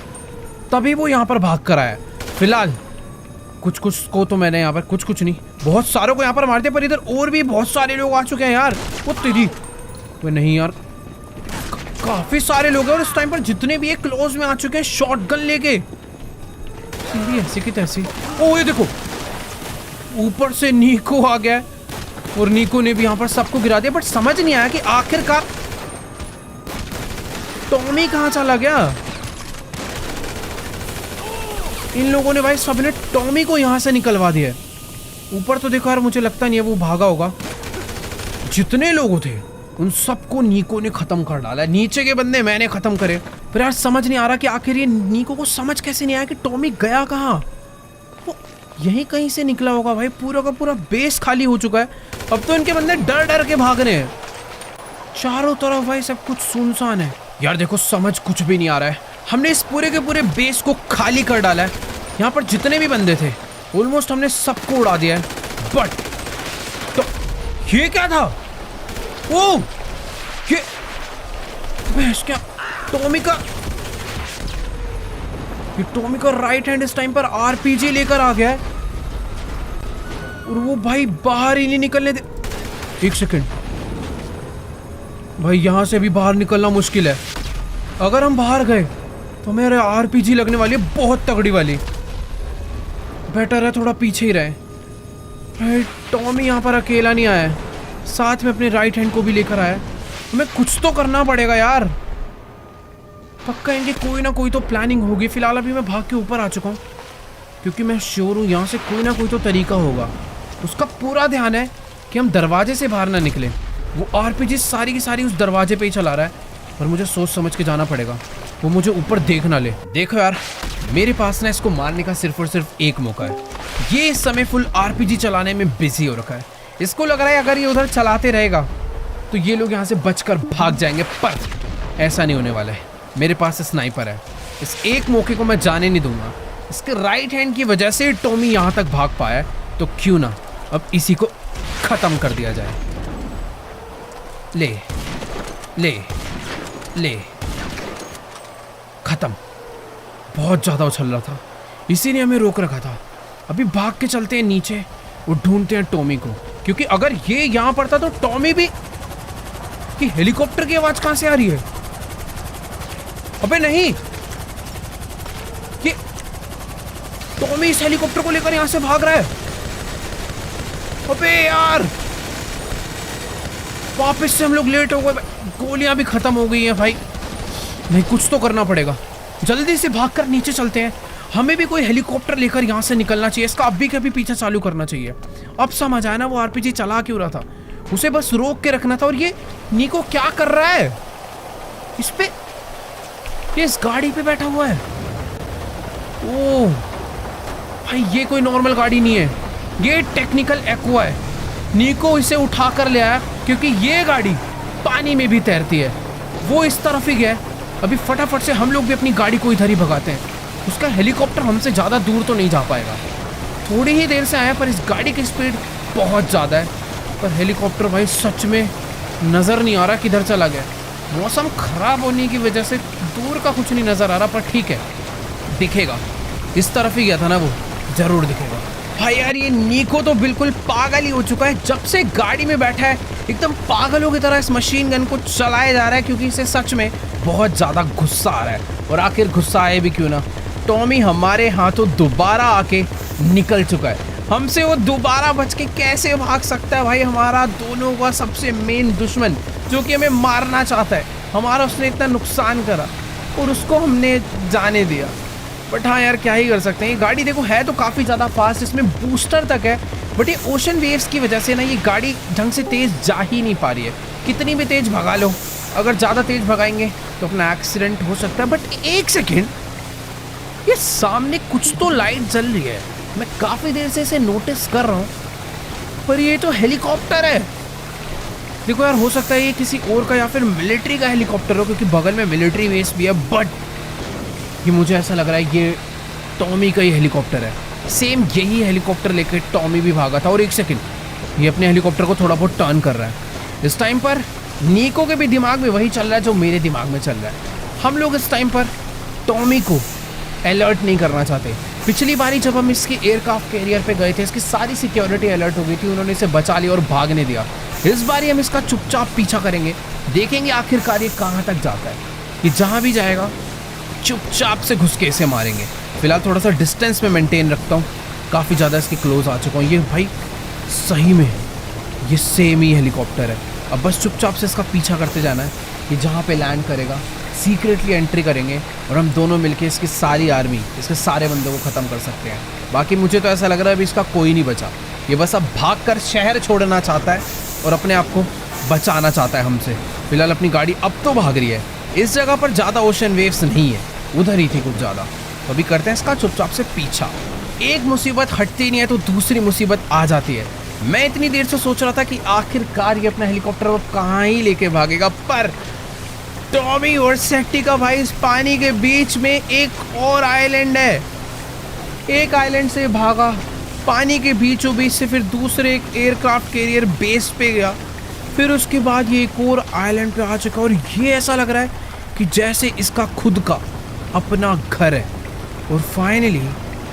तभी वो यहाँ पर भाग कर आया। फिलहाल कुछ कुछ को तो मैंने यहाँ पर कुछ नहीं, बहुत सारों को यहाँ पर मार दिया, पर इधर और भी बहुत सारे लोग आ चुके हैं यार। वो तेरी वो नहीं यार, काफी सारे लोग हैं, और इस टाइम पर जितने भी क्लोज में आ चुके हैं शॉटगन लेके, ऐसी की तैसी। ओ ये देखो, ऊपर से नीको आ गया, और नीको ने भी यहाँ पर सबको गिरा दिया, बट समझ नहीं आया कि आखिरकार टॉमी कहाँ चला गया। इन लोगों ने भाई सबने टॉमी को यहाँ से निकलवा दिया। ऊपर तो देखो यार, मुझे लगता नहीं है वो भागा होगा। जितने लोग थे उन सबको नीको ने खत्म कर डाला। नीचे के बंदे मैंने खत्म करे, पर यार समझ नहीं आ रहा कि आखिर ये नीको को समझ कैसे नहीं आया कि टॉमी गया कहाँ। वो यहीं कहीं से निकला होगा भाई, पूरा का पूरा बेस खाली हो चुका है। अब तो इनके बंदे डर डर के भाग रहे हैं, चारों तरफ भाई सब कुछ सुनसान है। यार देखो समझ कुछ भी नहीं आ रहा है। हमने इस पूरे के पूरे बेस को खाली कर डाला है, यहाँ पर जितने भी बंदे थे ऑलमोस्ट हमने सबको उड़ा दिया है। बट तो ये क्या था? वो ये बेस क्या टॉमी का राइट हैंड इस टाइम पर आरपीजी लेकर आ गया है, और वो भाई बाहर ही नहीं निकलने दे। एक सेकंड भाई, यहां से भी बाहर निकलना मुश्किल है। अगर हम बाहर गए तो मेरे आरपीजी लगने वाली है, बहुत तगड़ी वाली। बेटर है थोड़ा पीछे ही रहे। भाई टॉमी यहाँ पर अकेला नहीं आया है, साथ में अपने राइट हैंड को भी लेकर आया। हमें कुछ तो करना पड़ेगा यार, पक्का इनकी कोई ना कोई तो प्लानिंग होगी। फिलहाल अभी मैं भाग के ऊपर आ चुका हूँ, क्योंकि मैं श्योर हूँ यहाँ से कोई ना कोई तो तरीका होगा। उसका पूरा ध्यान है कि हम दरवाजे से बाहर ना निकले। वो आरपीजी सारी की सारी उस दरवाजे पे ही चला रहा है, और मुझे सोच समझ के जाना पड़ेगा, वो मुझे ऊपर देख ना ले। देखो यार, मेरे पास ना इसको मारने का सिर्फ और सिर्फ एक मौका है। ये इस समय फुल आरपीजी चलाने में बिजी हो रखा है। इसको लग रहा है अगर ये उधर चलाते रहेगा तो ये लोग यहाँ से बचकर भाग जाएंगे, पर ऐसा नहीं होने वाला है। मेरे पास स्नाइपर है, इस एक मौके को मैं जाने नहीं दूंगा। इसके राइट हैंड की वजह से टॉमी यहाँ तक भाग पाया है, तो क्यों ना अब इसी को खत्म कर दिया जाए। ले ले ले, खत्म। बहुत ज्यादा उछल रहा था, इसी ने हमें रोक रखा था। अभी भाग के चलते हैं नीचे और ढूंढते हैं टॉमी को, क्योंकि अगर ये यहां पर था तो टॉमी भी। कि हेलीकॉप्टर की आवाज कहां से आ रही है? अबे नहीं, ये टॉमी इस हेलीकॉप्टर को लेकर यहां से भाग रहा है। अबे यार, वापस से हम लोग लेट हो गए। गोलियां भी खत्म हो गई हैं भाई। नहीं, कुछ तो करना पड़ेगा। जल्दी से भागकर नीचे चलते हैं। हमें भी कोई हेलीकॉप्टर लेकर यहाँ से निकलना चाहिए। इसका अभी के अभी पीछा चालू करना चाहिए। अब समझ आया ना वो आरपीजी चला क्यों रहा था, उसे बस रोक के रखना था। और ये नीको क्या कर रहा है? इस पे, ये इस गाड़ी पे बैठा हुआ है। ओह भाई, ये कोई नॉर्मल गाड़ी नहीं है, ये टेक्निकल एक्वा है। नीको इसे उठा कर ले आया, क्योंकि ये गाड़ी पानी में भी तैरती है। वो इस तरफ ही गया। अभी फटाफट से हम लोग भी अपनी गाड़ी को इधर ही भगाते हैं। उसका हेलीकॉप्टर हमसे ज़्यादा दूर तो नहीं जा पाएगा। थोड़ी ही देर से आया, पर इस गाड़ी की स्पीड बहुत ज़्यादा है। पर हेलीकॉप्टर भाई सच में नज़र नहीं आ रहा किधर चला गया। मौसम ख़राब होने की वजह से दूर का कुछ नहीं नज़र आ रहा, पर ठीक है, दिखेगा। इस तरफ ही गया था ना वो, ज़रूर दिखेगा। भाई यार, ये नीको तो बिल्कुल पागल ही हो चुका है। जब से गाड़ी में बैठा है एकदम पागलों की तरह इस मशीन गन को चलाया जा रहा है, क्योंकि इसे सच में बहुत ज़्यादा गुस्सा आ रहा है। और आखिर गुस्सा आए भी क्यों ना, टॉमी हमारे हाथों दोबारा आके निकल चुका है। हमसे वो दोबारा बच के कैसे भाग सकता है भाई? हमारा दोनों का सबसे मेन दुश्मन, जो कि हमें मारना चाहता है, हमारा उसने इतना नुकसान करा और उसको हमने जाने दिया। बट हाँ यार, क्या ही कर सकते हैं। ये गाड़ी देखो है तो काफ़ी ज़्यादा फास्ट, इसमें बूस्टर तक है, बट ये ओशन वेव्स की वजह से ना ये गाड़ी ढंग से तेज़ जा ही नहीं पा रही है। कितनी भी तेज़ भगा लो, अगर ज़्यादा तेज़ भगाएंगे तो अपना एक्सीडेंट हो सकता है। बट एक सेकेंड, ये सामने कुछ तो लाइट जल रही है। मैं काफ़ी देर से इसे नोटिस कर रहा हूँ, पर ये तो हेलीकॉप्टर है। देखो यार, हो सकता है ये किसी और का या फिर मिलिट्री का हेलीकॉप्टर हो, क्योंकि बगल में मिलिट्री बेस भी है। बट ये मुझे ऐसा लग रहा है ये टॉमी का ही हेलीकॉप्टर है। सेम यही हेलीकॉप्टर लेकर टॉमी भी भागा था। और एक सेकंड, ये अपने हेलीकॉप्टर को थोड़ा बहुत टर्न कर रहा है। इस टाइम पर नीको के भी दिमाग में वही चल रहा है जो मेरे दिमाग में चल रहा है। हम लोग इस टाइम पर टॉमी को अलर्ट नहीं करना चाहते। पिछली बारी जब हम इसके एयरक्राफ्ट कैरियर पे गए थे, इसकी सारी सिक्योरिटी अलर्ट हो गई थी, उन्होंने इसे बचा लिया और भागने दिया। इस बारी हम इसका चुपचाप पीछा करेंगे, देखेंगे आखिरकार ये कहाँ तक जाता है। ये जहाँ भी जाएगा चुपचाप से घुस के इसे मारेंगे। फिलहाल थोड़ा सा डिस्टेंस में मेंटेन रखता हूँ, काफ़ी ज़्यादा इसके क्लोज आ चुका हूँ। ये भाई सही में ये सेम ही हेलीकॉप्टर है। अब बस चुपचाप से इसका पीछा करते जाना है। ये जहाँ पे लैंड करेगा सीक्रेटली एंट्री करेंगे और हम दोनों मिलके इसकी सारी आर्मी, इसके सारे बंदों को ख़त्म कर सकते हैं। बाकी मुझे तो ऐसा लग रहा है अभी इसका कोई नहीं बचा। ये बस अब भागकर शहर छोड़ना चाहता है और अपने आप को बचाना चाहता है हमसे। फिलहाल अपनी गाड़ी अब तो भाग रही है। इस जगह पर ज़्यादा ओशन वेव्स नहीं है, उधर ही थी कुछ ज़्यादा। तो अभी करते हैं इसका चुपचाप से पीछा। एक मुसीबत हटती नहीं है तो दूसरी मुसीबत आ जाती है। मैं इतनी देर से सोच रहा था कि आखिरकार ये अपना हेलीकॉप्टर अब कहाँ ही लेके भागेगा, पर टॉमी और सेट्टी का भाई इस पानी के बीच में एक और आइलैंड है। एक आइलैंड से भागा पानी के बीचों बीच से, फिर दूसरे एक एयरक्राफ्ट कैरियर बेस पे गया, फिर उसके बाद ये एक और आइलैंड पे आ चुका। और ये ऐसा लग रहा है कि जैसे इसका खुद का अपना घर है। और फाइनली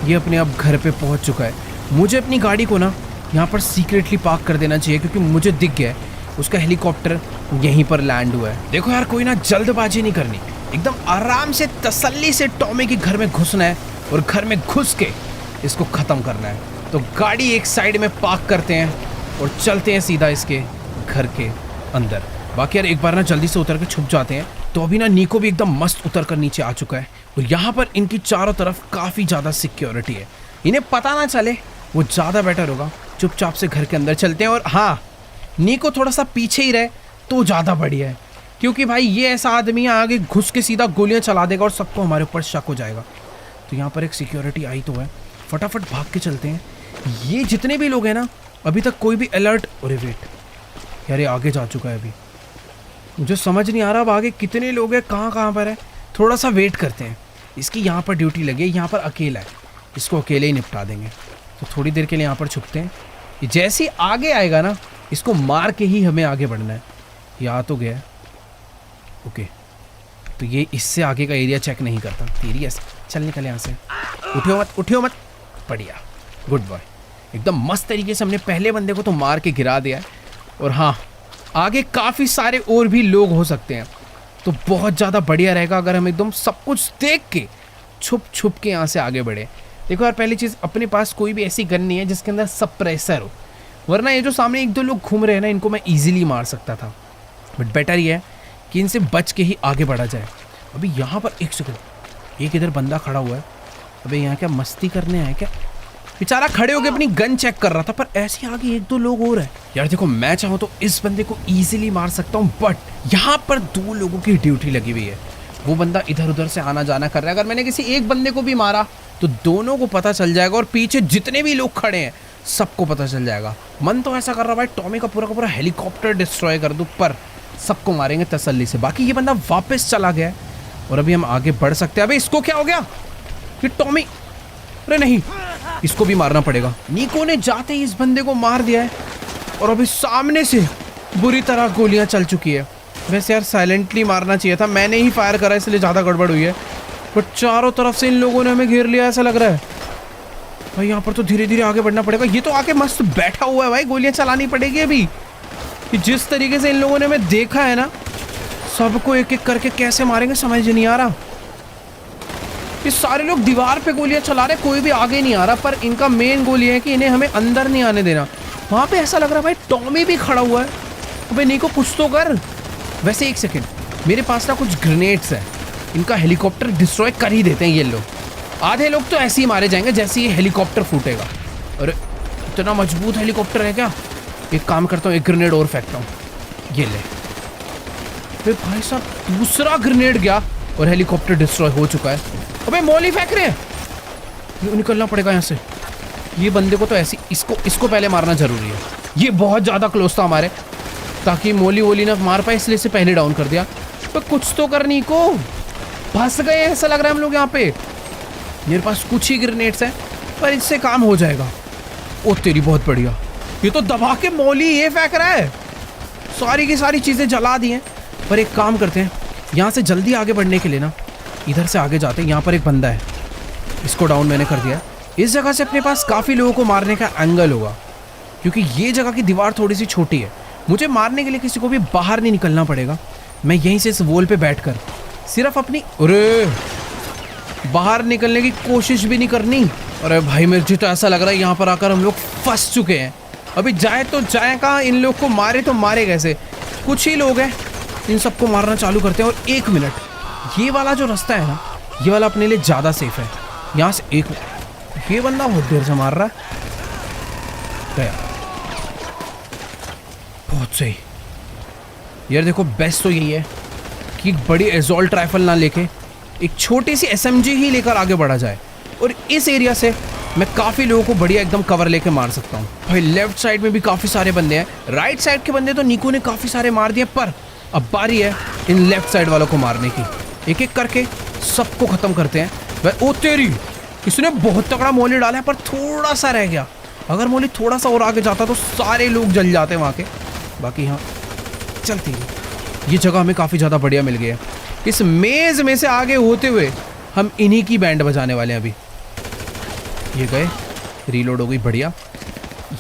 ये अपने आप घर पे पहुंच चुका है। मुझे अपनी गाड़ी को ना यहाँ पर सीक्रेटली पार्क कर देना चाहिए, क्योंकि मुझे दिख गया है उसका हेलीकॉप्टर यहीं पर लैंड हुआ है। देखो यार, कोई ना जल्दबाजी नहीं करनी, एकदम आराम से तसल्ली से टॉमी के घर में घुसना है और घर में घुस के इसको ख़त्म करना है। तो गाड़ी एक साइड में पार्क करते हैं और चलते हैं सीधा इसके घर के अंदर। बाकी यार एक बार ना जल्दी से उतर के छुप जाते हैं। तो अभी ना नीको भी एकदम मस्त उतर कर नीचे आ चुका है और यहाँ पर इनकी चारों तरफ काफ़ी ज़्यादा सिक्योरिटी है, इन्हें पता ना चले वो ज़्यादा बेटर होगा। चुपचाप से घर के अंदर चलते हैं। और हाँ, नीको थोड़ा सा पीछे ही रहे तो ज़्यादा बढ़िया है, क्योंकि भाई ये ऐसा आदमी आगे घुस के सीधा गोलियाँ चला देगा और सबको हमारे ऊपर शक हो जाएगा। तो यहाँ पर एक सिक्योरिटी आई तो है, फटाफट भाग के चलते हैं। ये जितने भी लोग हैं ना, अभी तक कोई भी अलर्ट। अरे वेट यार, ये आगे जा चुका है। अभी मुझे समझ नहीं आ रहा अब आगे कितने लोग हैं, कहाँ पर है। थोड़ा सा वेट करते हैं। इसकी यहाँ पर ड्यूटी लगी है, यहाँ पर अकेला है, इसको अकेले ही निपटा देंगे। तो थोड़ी देर के लिए यहाँ पर छुपते हैं। ये जैसे ही आगे आएगा ना, इसको मार के ही हमें आगे बढ़ना है। ये आ तो गया, ओके। तो ये इससे आगे का एरिया चेक नहीं करता। तेरी ऐसे चल, निकल यहाँ से। उठियो मत। बढ़िया, गुड बॉय। एकदम मस्त तरीके से हमने पहले बंदे को तो मार के गिरा दिया है। और हाँ, आगे काफ़ी सारे और भी लोग हो सकते हैं, तो बहुत ज़्यादा बढ़िया रहेगा अगर हम एकदम सब कुछ देख के छुप के यहाँ से आगे बढ़े। देखो यार, पहली चीज़, अपने पास कोई भी ऐसी गन नहीं है जिसके अंदर सप्रेसर हो, वरना ये जो सामने एक दो लोग घूम रहे हैं ना, इनको मैं ईजिली मार सकता था। बट बेटर ये है कि इनसे बच के ही आगे बढ़ा जाए। अभी यहाँ पर एक सेकंड, एक इधर बंदा खड़ा हुआ है। अबे यहाँ क्या मस्ती करने आए क्या? बेचारा खड़े होकर अपनी गन चेक कर रहा था, पर ऐसे आगे एक दो लोग और हैं। यार देखो, मैं चाहूँ तो इस बंदे को ईजिली मार सकता हूँ, बट यहाँ पर दो लोगों की ड्यूटी लगी हुई है। वो बंदा इधर उधर से आना जाना कर रहा है। अगर मैंने किसी एक बंदे को भी मारा तो दोनों को पता चल जाएगा, और पीछे जितने भी लोग खड़े हैं सबको पता चल जाएगा। मन तो ऐसा कर रहा भाई, टॉमी का पूरा हेलीकॉप्टर डिस्ट्रॉय कर दूं, पर सबको मारेंगे तसल्ली से। बाकी ये बंदा वापस चला गया है और अभी हम आगे बढ़ सकते हैं। अबे इसको क्या हो गया? ये टॉमी, अरे नहीं, इसको भी मारना पड़ेगा। नीको ने जाते ही इस बंदे को मार दिया है और अभी सामने से बुरी तरह गोलियां चल चुकी है। वैसे यार साइलेंटली मारना चाहिए था, मैंने ही फायर करा इसलिए ज़्यादा गड़बड़ हुई है। बट चारों तरफ से इन लोगों ने हमें घेर लिया ऐसा लग रहा है भाई। यहाँ पर तो धीरे धीरे आगे बढ़ना पड़ेगा। ये तो आके मस्त बैठा हुआ है भाई, गोलियां चलानी पड़ेगी अभी। कि जिस तरीके से इन लोगों ने हमें देखा है ना, सबको एक एक करके कैसे मारेंगे समझ नहीं आ रहा। ये सारे लोग दीवार पे गोलियां चला रहे, कोई भी आगे नहीं आ रहा, पर इनका मेन गोल ये है कि इन्हें हमें अंदर नहीं आने देना। वहाँ पे ऐसा लग रहा है भाई टॉमी भी खड़ा हुआ है। अबे नीको कुछ तो कर। वैसे एक सेकेंड, मेरे पास ना कुछ ग्रेनेड्स है, इनका हेलीकॉप्टर डिस्ट्रॉय कर ही देते हैं ये लोग। आधे लोग तो ऐसे ही मारे जाएंगे जैसे ये हेलीकॉप्टर फूटेगा। अरे इतना मजबूत हेलीकॉप्टर है क्या? एक काम करता हूँ, एक ग्रेनेड और फेंकता हूँ। ये ले। फिर भाई साहब दूसरा ग्रेनेड गया और हेलीकॉप्टर डिस्ट्रॉय हो चुका है। अबे मौली फेंक रहे हैं, ये निकलना पड़ेगा यहाँ से। ये बंदे को तो ऐसी इसको पहले मारना जरूरी है। ये बहुत ज़्यादा क्लोज था हमारे, ताकि मोली वोली ना मार पाए, इसलिए इसे पहले डाउन कर दिया। तो कुछ तो करनी को फंस गए ऐसा लग रहा है हम लोग यहाँ पे। मेरे पास कुछ ही ग्रेनेड्स हैं, पर इससे काम हो जाएगा। ओ तेरी बहुत बढ़िया, ये तो दबा के मौली ये फेंक रहा है। सारी की सारी चीज़ें जला दी हैं। पर एक काम करते हैं, यहाँ से जल्दी आगे बढ़ने के लिए ना इधर से आगे जाते हैं। यहाँ पर एक बंदा है, इसको डाउन मैंने कर दिया। इस जगह से अपने पास काफ़ी लोगों को मारने का एंगल होगा, क्योंकि ये जगह की दीवार थोड़ी सी छोटी है। मुझे मारने के लिए किसी को भी बाहर नहीं निकलना पड़ेगा। मैं यहीं से इस वॉल पे बैठकर सिर्फ अपनी बाहर निकलने की कोशिश भी नहीं करनी। अरे भाई मुझे तो ऐसा लग रहा है यहाँ पर आकर हम लोग फंस चुके हैं। अभी जाए तो जाए कहाँ, इन लोग को मारे तो मारे कैसे? कुछ ही लोग हैं, इन सबको मारना चालू करते हैं। और 1 मिनट, ये वाला जो रास्ता है ना, ये वाला अपने लिए ज़्यादा सेफ है। यहाँ से ये बंदा बहुत देर से मार रहा है। गया, बहुत सही यार। देखो बेस्ट तो यही है कि एक बड़ी एसॉल्ट राइफल ना लेके एक छोटी सी SMG ही लेकर आगे बढ़ा जाए, और इस एरिया से मैं काफ़ी लोगों को बढ़िया एकदम कवर लेके मार सकता हूँ। भाई लेफ्ट साइड में भी काफ़ी सारे बंदे हैं, राइट साइड के बंदे तो निको ने काफ़ी सारे मार दिए, पर अब बारी है इन लेफ्ट साइड वालों को मारने की। एक एक करके सबको ख़त्म करते हैं। भाई ओ तेरी, इसने बहुत तगड़ा मोली डाला है, पर थोड़ा सा रह गया। अगर मोली थोड़ा सा और आगे जाता तो सारे लोग जल जाते वहाँ के। बाकी हाँ चलती है। ये जगह हमें काफ़ी ज़्यादा बढ़िया मिल गई है। इस मेज़ में से आगे होते हुए हम इन्हीं की बैंड बजाने वाले हैं। अभी ये गए, रीलोड हो गई, बढ़िया।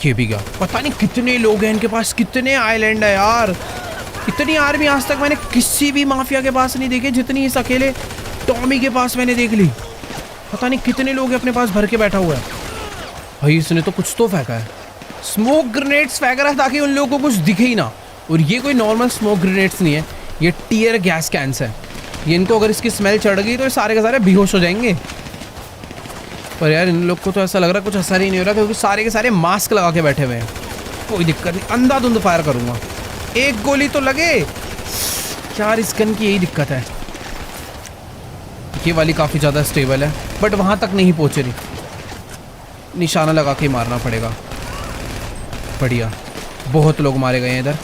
ये भी गया। पता नहीं कितने लोग हैं इनके पास, कितने आइलैंड है यार। इतनी आर्मी आज तक मैंने किसी भी माफिया के पास नहीं देखी जितनी इस अकेले टॉमी के पास मैंने देख ली। पता नहीं कितने लोग अपने पास भर के बैठा हुआ है। भाई इसने तो कुछ तो फेंका है, स्मोक ग्रेनेड्स फेंक रहा है ताकि उन लोगों को कुछ दिखे ही ना। और ये कोई नॉर्मल स्मोक ग्रेनेड्स नहीं है, ये टीयर गैस कैंस है। ये इनको अगर इसकी स्मेल चढ़ गई तो ये सारे के सारे बेहोश हो जाएंगे। पर यार इन लोग को तो ऐसा लग रहा है कुछ असर ही नहीं हो रहा, क्योंकि सारे के सारे मास्क लगा के बैठे हुए हैं। कोई दिक्कत नहीं, अंधाधुंध फायर करूंगा, एक गोली तो लगे यार। इस गन की यही दिक्कत है, ये वाली काफ़ी ज़्यादा स्टेबल है, बट वहाँ तक नहीं पहुँच रही। निशाना लगा के मारना पड़ेगा। बढ़िया, बहुत लोग मारे गए हैं इधर।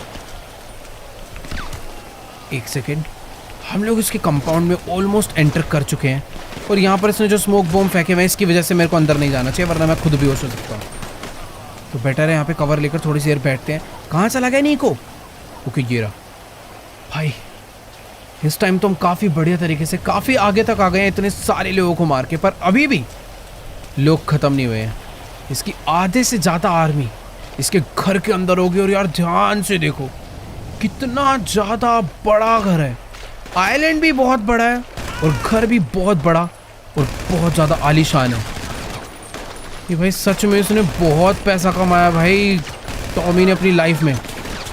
एक सेकेंड, हम लोग इसके कंपाउंड में ऑलमोस्ट एंटर कर चुके हैं, और यहाँ पर इसने जो स्मोक बॉम्ब फेंके हुए हैं इसकी वजह से मेरे को अंदर नहीं जाना चाहिए, वरना मैं खुद भी होश हो सकता हूँ। तो बेटर है यहाँ पे कवर लेकर थोड़ी सी देर बैठते हैं। कहाँ चला गया नीको? ओके ये रहा। भाई इस टाइम तो हम काफ़ी बढ़िया तरीके से काफ़ी आगे तक आ गए हैं इतने सारे लोगों को मार के, पर अभी भी लोग ख़त्म नहीं हुए हैं। इसकी आधे से ज़्यादा आर्मी इसके घर के अंदर होगी। और यार ध्यान से देखो कितना ज़्यादा बड़ा घर है। आइलैंड भी बहुत बड़ा है और घर भी बहुत बड़ा और बहुत ज़्यादा आलीशान है। ये भाई सच में इसने बहुत पैसा कमाया भाई टॉमी ने अपनी लाइफ में,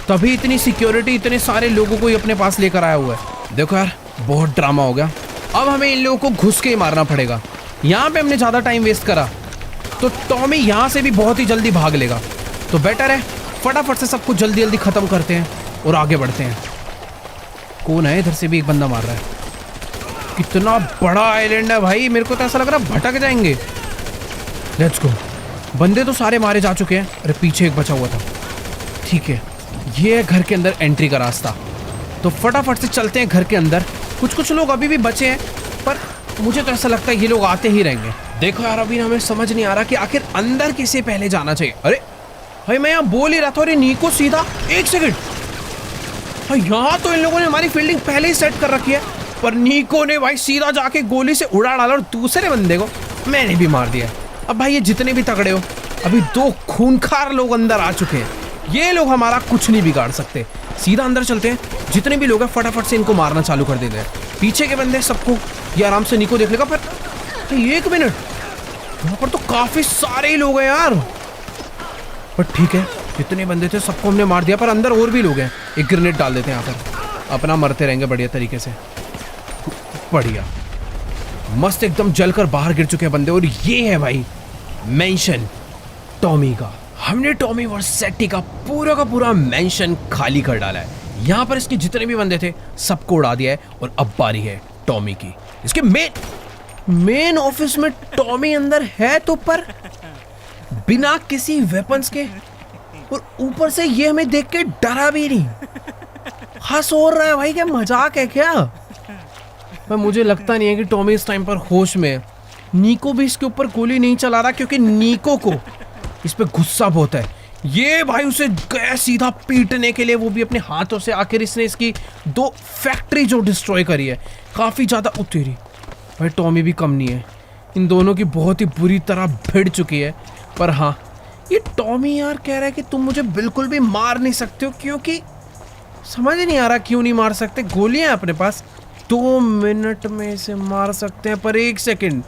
तभी इतनी सिक्योरिटी इतने सारे लोगों को ही अपने पास लेकर आया हुआ है। देखो यार बहुत ड्रामा हो गया। अब हमें इन लोगों को घुस के ही मारना पड़ेगा। यहाँ पे हमने ज़्यादा टाइम वेस्ट करा तो टॉमी यहाँ से भी बहुत ही जल्दी भाग लेगा। तो बेटर है फटाफट से सबको जल्दी जल्दी ख़त्म करते हैं और आगे बढ़ते हैं। कौन है? इधर से भी एक बंदा मार रहा है। कितना बड़ा आइलैंड है भाई, मेरे को तो ऐसा लग रहा है भटक जाएंगे। Let's go. बंदे तो सारे मारे जा चुके हैं। अरे पीछे एक बचा हुआ था। ठीक है, ये है घर के अंदर एंट्री का रास्ता। तो फटाफट से चलते हैं घर के अंदर। कुछ लोग अभी भी बचे हैं, पर मुझे तो ऐसा लगता है ये लोग आते ही रहेंगे। देखो यार अभी हमें समझ नहीं आ रहा कि आखिर अंदर किसे पहले जाना चाहिए। अरे भाई मैं यहाँ बोल ही रहा था। अरे नीको सीधा, एक सेकंड, यहाँ तो इन लोगों ने हमारी फील्डिंग पहले ही सेट कर रखी है, पर नीको ने भाई सीधा जाके गोली से उड़ा डाला और दूसरे बंदे को मैंने भी मार दिया। अब भाई ये जितने भी तगड़े हो, अभी 2 खूंखार लोग अंदर आ चुके हैं। ये लोग हमारा कुछ नहीं बिगाड़ सकते। सीधा अंदर चलते हैं, जितने भी लोग हैं फटाफट से इनको मारना चालू कर देते हैं। पीछे के बंदे सबको ये आराम से नीको देख लेगा। पर 1 मिनट, यहाँ पर तो काफी सारे ही लोग हैं यार। पर ठीक है, जितने बंदे थे सबको हमने मार दिया, पर अंदर और भी लोग हैं। एक ग्रेनेड डाल देते हैं यहाँ पर, अपना मरते रहेंगे बढ़िया तरीके से। बढ़िया मस्त एकदम जलकर बाहर गिर चुके हैं बंदे। और ये है भाई मेंशन टॉमी का। हमने टॉमी वर्सेटी का पूरा मेंशन खाली कर डाला है। यहाँ पर इसके जितने भी बंदे थे सबको उड़ा दिया है, और अब बारी है टॉमी की। इसके मेन ऑफिस में टॉमी अंदर है तो पर बिना किसी वेपन्स के, और ऊपर से ये हमें देख के डरा भी नहीं, हंस हो रहा है भाई। क्या मजाक है क्या? पर मुझे लगता नहीं है कि टॉमी इस टाइम पर होश में है। नीको भी इसके ऊपर गोली नहीं चला रहा, क्योंकि नीको को इस पे गुस्सा बहुत है। ये भाई उसे गया सीधा पीटने के लिए, वो भी अपने हाथों से। आखिर इसने इसकी 2 फैक्ट्री जो डिस्ट्रॉय करी है, काफ़ी ज़्यादा उतरी। भाई टॉमी भी कम नहीं है, इन दोनों की बहुत ही बुरी तरह भिड़ चुकी है। पर हाँ, ये टॉमी यार कह रहा है कि तुम मुझे बिल्कुल भी मार नहीं सकते हो, क्योंकि समझ नहीं आ रहा क्यों नहीं मार सकते। गोलियां अपने पास 2 मिनट में इसे मार सकते हैं, पर 1 सेकंड,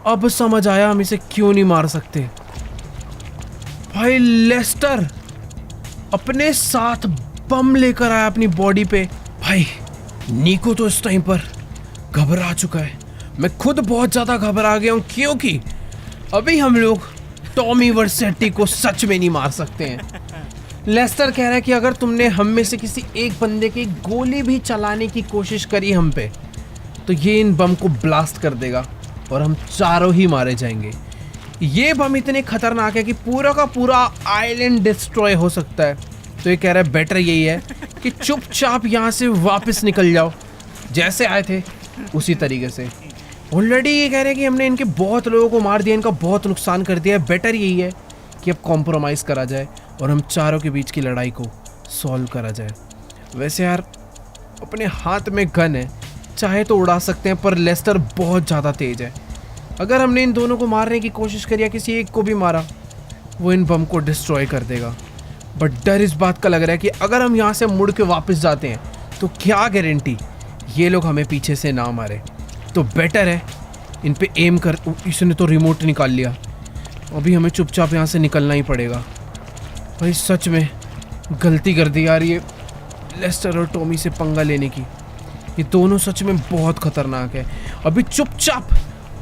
अब समझ आया हम इसे क्यों नहीं मार सकते। भाई लेस्टर अपने साथ बम लेकर आया अपनी बॉडी पे। भाई नीको तो इस टाइम पर घबरा चुका है, मैं खुद बहुत ज्यादा घबरा गया हूं, क्योंकि अभी हम लोग टॉमी वर्सेटी को सच में नहीं मार सकते हैं। लेस्टर कह रहा है कि अगर तुमने हम में से किसी एक बंदे की गोली भी चलाने की कोशिश करी हम पे, तो ये इन बम को ब्लास्ट कर देगा और हम चारों ही मारे जाएंगे। ये बम इतने खतरनाक है कि पूरा का पूरा आइलैंड डिस्ट्रॉय हो सकता है। तो ये कह रहा है बेटर यही है कि चुपचाप यहाँ से वापस निकल जाओ, जैसे आए थे उसी तरीके से। ऑलरेडी ये कह रहे हैं कि हमने इनके बहुत लोगों को मार दिया, इनका बहुत नुकसान कर दिया है। बेटर यही है कि अब कॉम्प्रोमाइज़ करा जाए और हम चारों के बीच की लड़ाई को सॉल्व करा जाए। वैसे यार अपने हाथ में गन है, चाहे तो उड़ा सकते हैं, पर लेस्टर बहुत ज़्यादा तेज है। अगर हमने इन दोनों को मारने की कोशिश करी या किसी एक को भी मारा, वो इन बम को डिस्ट्रॉय कर देगा। बट डर इस बात का लग रहा है कि अगर हम यहाँ से मुड़ के वापस जाते हैं तो क्या गारंटी ये लोग हमें पीछे से ना मारे। तो बेटर है इन पे एम कर। इसने तो रिमोट निकाल लिया, अभी हमें चुपचाप यहाँ से निकलना ही पड़ेगा। भाई सच में गलती कर दी यार ये लेस्टर और टॉमी से पंगा लेने की। ये दोनों सच में बहुत खतरनाक है। अभी चुपचाप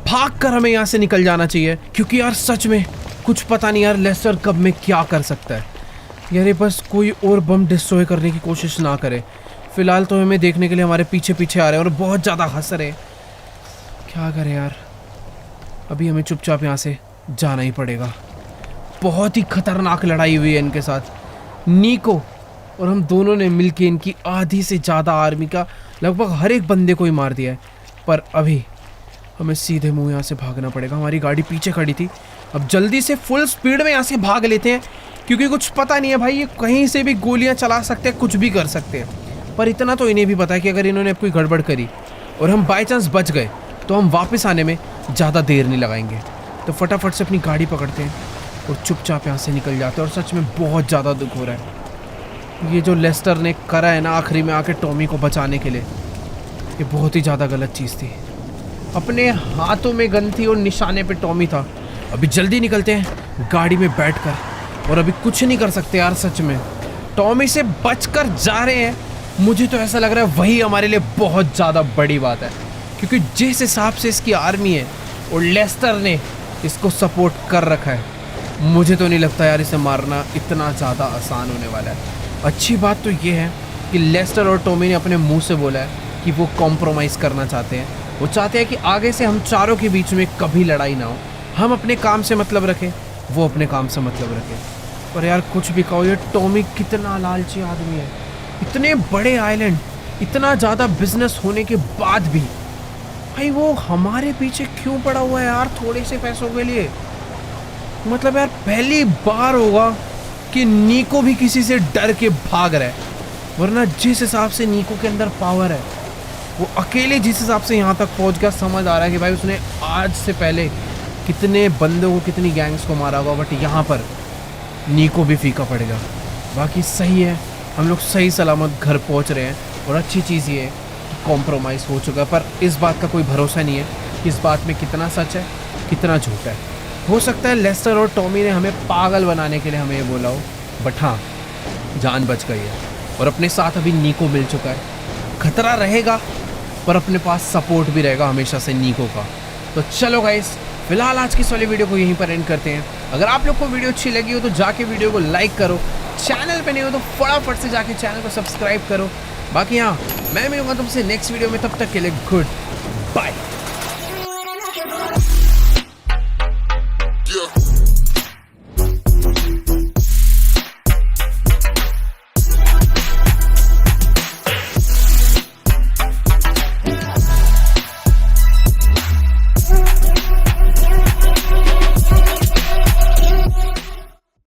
भाग कर हमें यहाँ से निकल जाना चाहिए, क्योंकि यार सच में कुछ पता नहीं यार लेस्टर कब में क्या कर सकता है। यार ये बस कोई और बम डिस्ट्रॉय करने की कोशिश ना करे। फिलहाल तो हमें देखने के लिए हमारे पीछे पीछे आ रहे हैं और बहुत ज़्यादा हंस रहे। क्या करें यार, अभी हमें चुपचाप यहाँ से जाना ही पड़ेगा। बहुत ही खतरनाक लड़ाई हुई है इनके साथ। नीको और हम दोनों ने मिलकर इनकी आधी से ज़्यादा आर्मी का लगभग हर एक बंदे को ही मार दिया है। पर अभी हमें सीधे मुंह यहाँ से भागना पड़ेगा। हमारी गाड़ी पीछे खड़ी थी, अब जल्दी से फुल स्पीड में यहाँ से भाग लेते हैं, क्योंकि कुछ पता नहीं है भाई, ये कहीं से भी गोलियाँ चला सकते हैं, कुछ भी कर सकते हैं। पर इतना तो इन्हें भी पता है कि अगर इन्होंने कोई गड़बड़ करी और हम बाई चांस बच गए तो हम वापस आने में ज़्यादा देर नहीं लगाएंगे। तो फटाफट से अपनी गाड़ी पकड़ते हैं और चुपचाप यहाँ से निकल जाते हैं। और सच में बहुत ज़्यादा दुख हो रहा है। ये जो लेस्टर ने करा है ना आखिरी में आके टॉमी को बचाने के लिए, ये बहुत ही ज़्यादा गलत चीज़ थी। अपने हाथों में गन थी और निशाने पे टॉमी था। अभी जल्दी निकलते हैं गाड़ी में बैठकर, और अभी कुछ नहीं कर सकते यार। सच में टॉमी से बचकर जा रहे हैं, मुझे तो ऐसा लग रहा है वही हमारे लिए बहुत ज़्यादा बड़ी बात है, क्योंकि जिस हिसाब से इसकी आर्मी है और लेस्टर ने इसको सपोर्ट कर रखा है, मुझे तो नहीं लगता यार इसे मारना इतना ज़्यादा आसान होने वाला है। अच्छी बात तो ये है कि लेस्टर और टॉमी ने अपने मुंह से बोला है कि वो कॉम्प्रोमाइज़ करना चाहते हैं। वो चाहते हैं कि आगे से हम चारों के बीच में कभी लड़ाई ना हो, हम अपने काम से मतलब रखें, वो अपने काम से मतलब रखें। पर यार कुछ भी कहो, ये टॉमी कितना लालची आदमी है। इतने बड़े आइलैंड, इतना ज़्यादा बिजनेस होने के बाद भी भाई वो हमारे पीछे क्यों पड़ा हुआ है यार, थोड़े से पैसों के लिए। मतलब यार पहली बार होगा कि नीको भी किसी से डर के भाग रहा है, वरना जिस हिसाब से नीको के अंदर पावर है, वो अकेले जिस हिसाब से यहाँ तक पहुँच गया, समझ आ रहा है कि भाई उसने आज से पहले कितने बंदों को, कितनी गैंग्स को मारा होगा। बट यहाँ पर नीको भी फीका पड़ेगा। बाकी सही है, हम लोग सही सलामत घर पहुँच रहे हैं, और अच्छी चीज़ ये है कि कॉम्प्रोमाइज़ हो चुका है। पर इस बात का कोई भरोसा नहीं है कि इस बात में कितना सच है कितना झूठ है। हो सकता है लेस्टर और टॉमी ने हमें पागल बनाने के लिए हमें ये बोला हो, बट हाँ जान बच गई है। और अपने साथ अभी नीको मिल चुका है। खतरा रहेगा पर अपने पास सपोर्ट भी रहेगा हमेशा से नीको का। तो चलो गाइस, फिलहाल आज की इस वाली वीडियो को यहीं पर एंड करते हैं। अगर आप लोग को वीडियो अच्छी लगी हो तो जाके वीडियो को लाइक करो, चैनल पे नहीं हो तो फटाफट से जाके चैनल को सब्सक्राइब करो। बाकी हाँ, मैं मिलूंगा तुमसे नेक्स्ट वीडियो में, तब तक के लिए गुड बाय।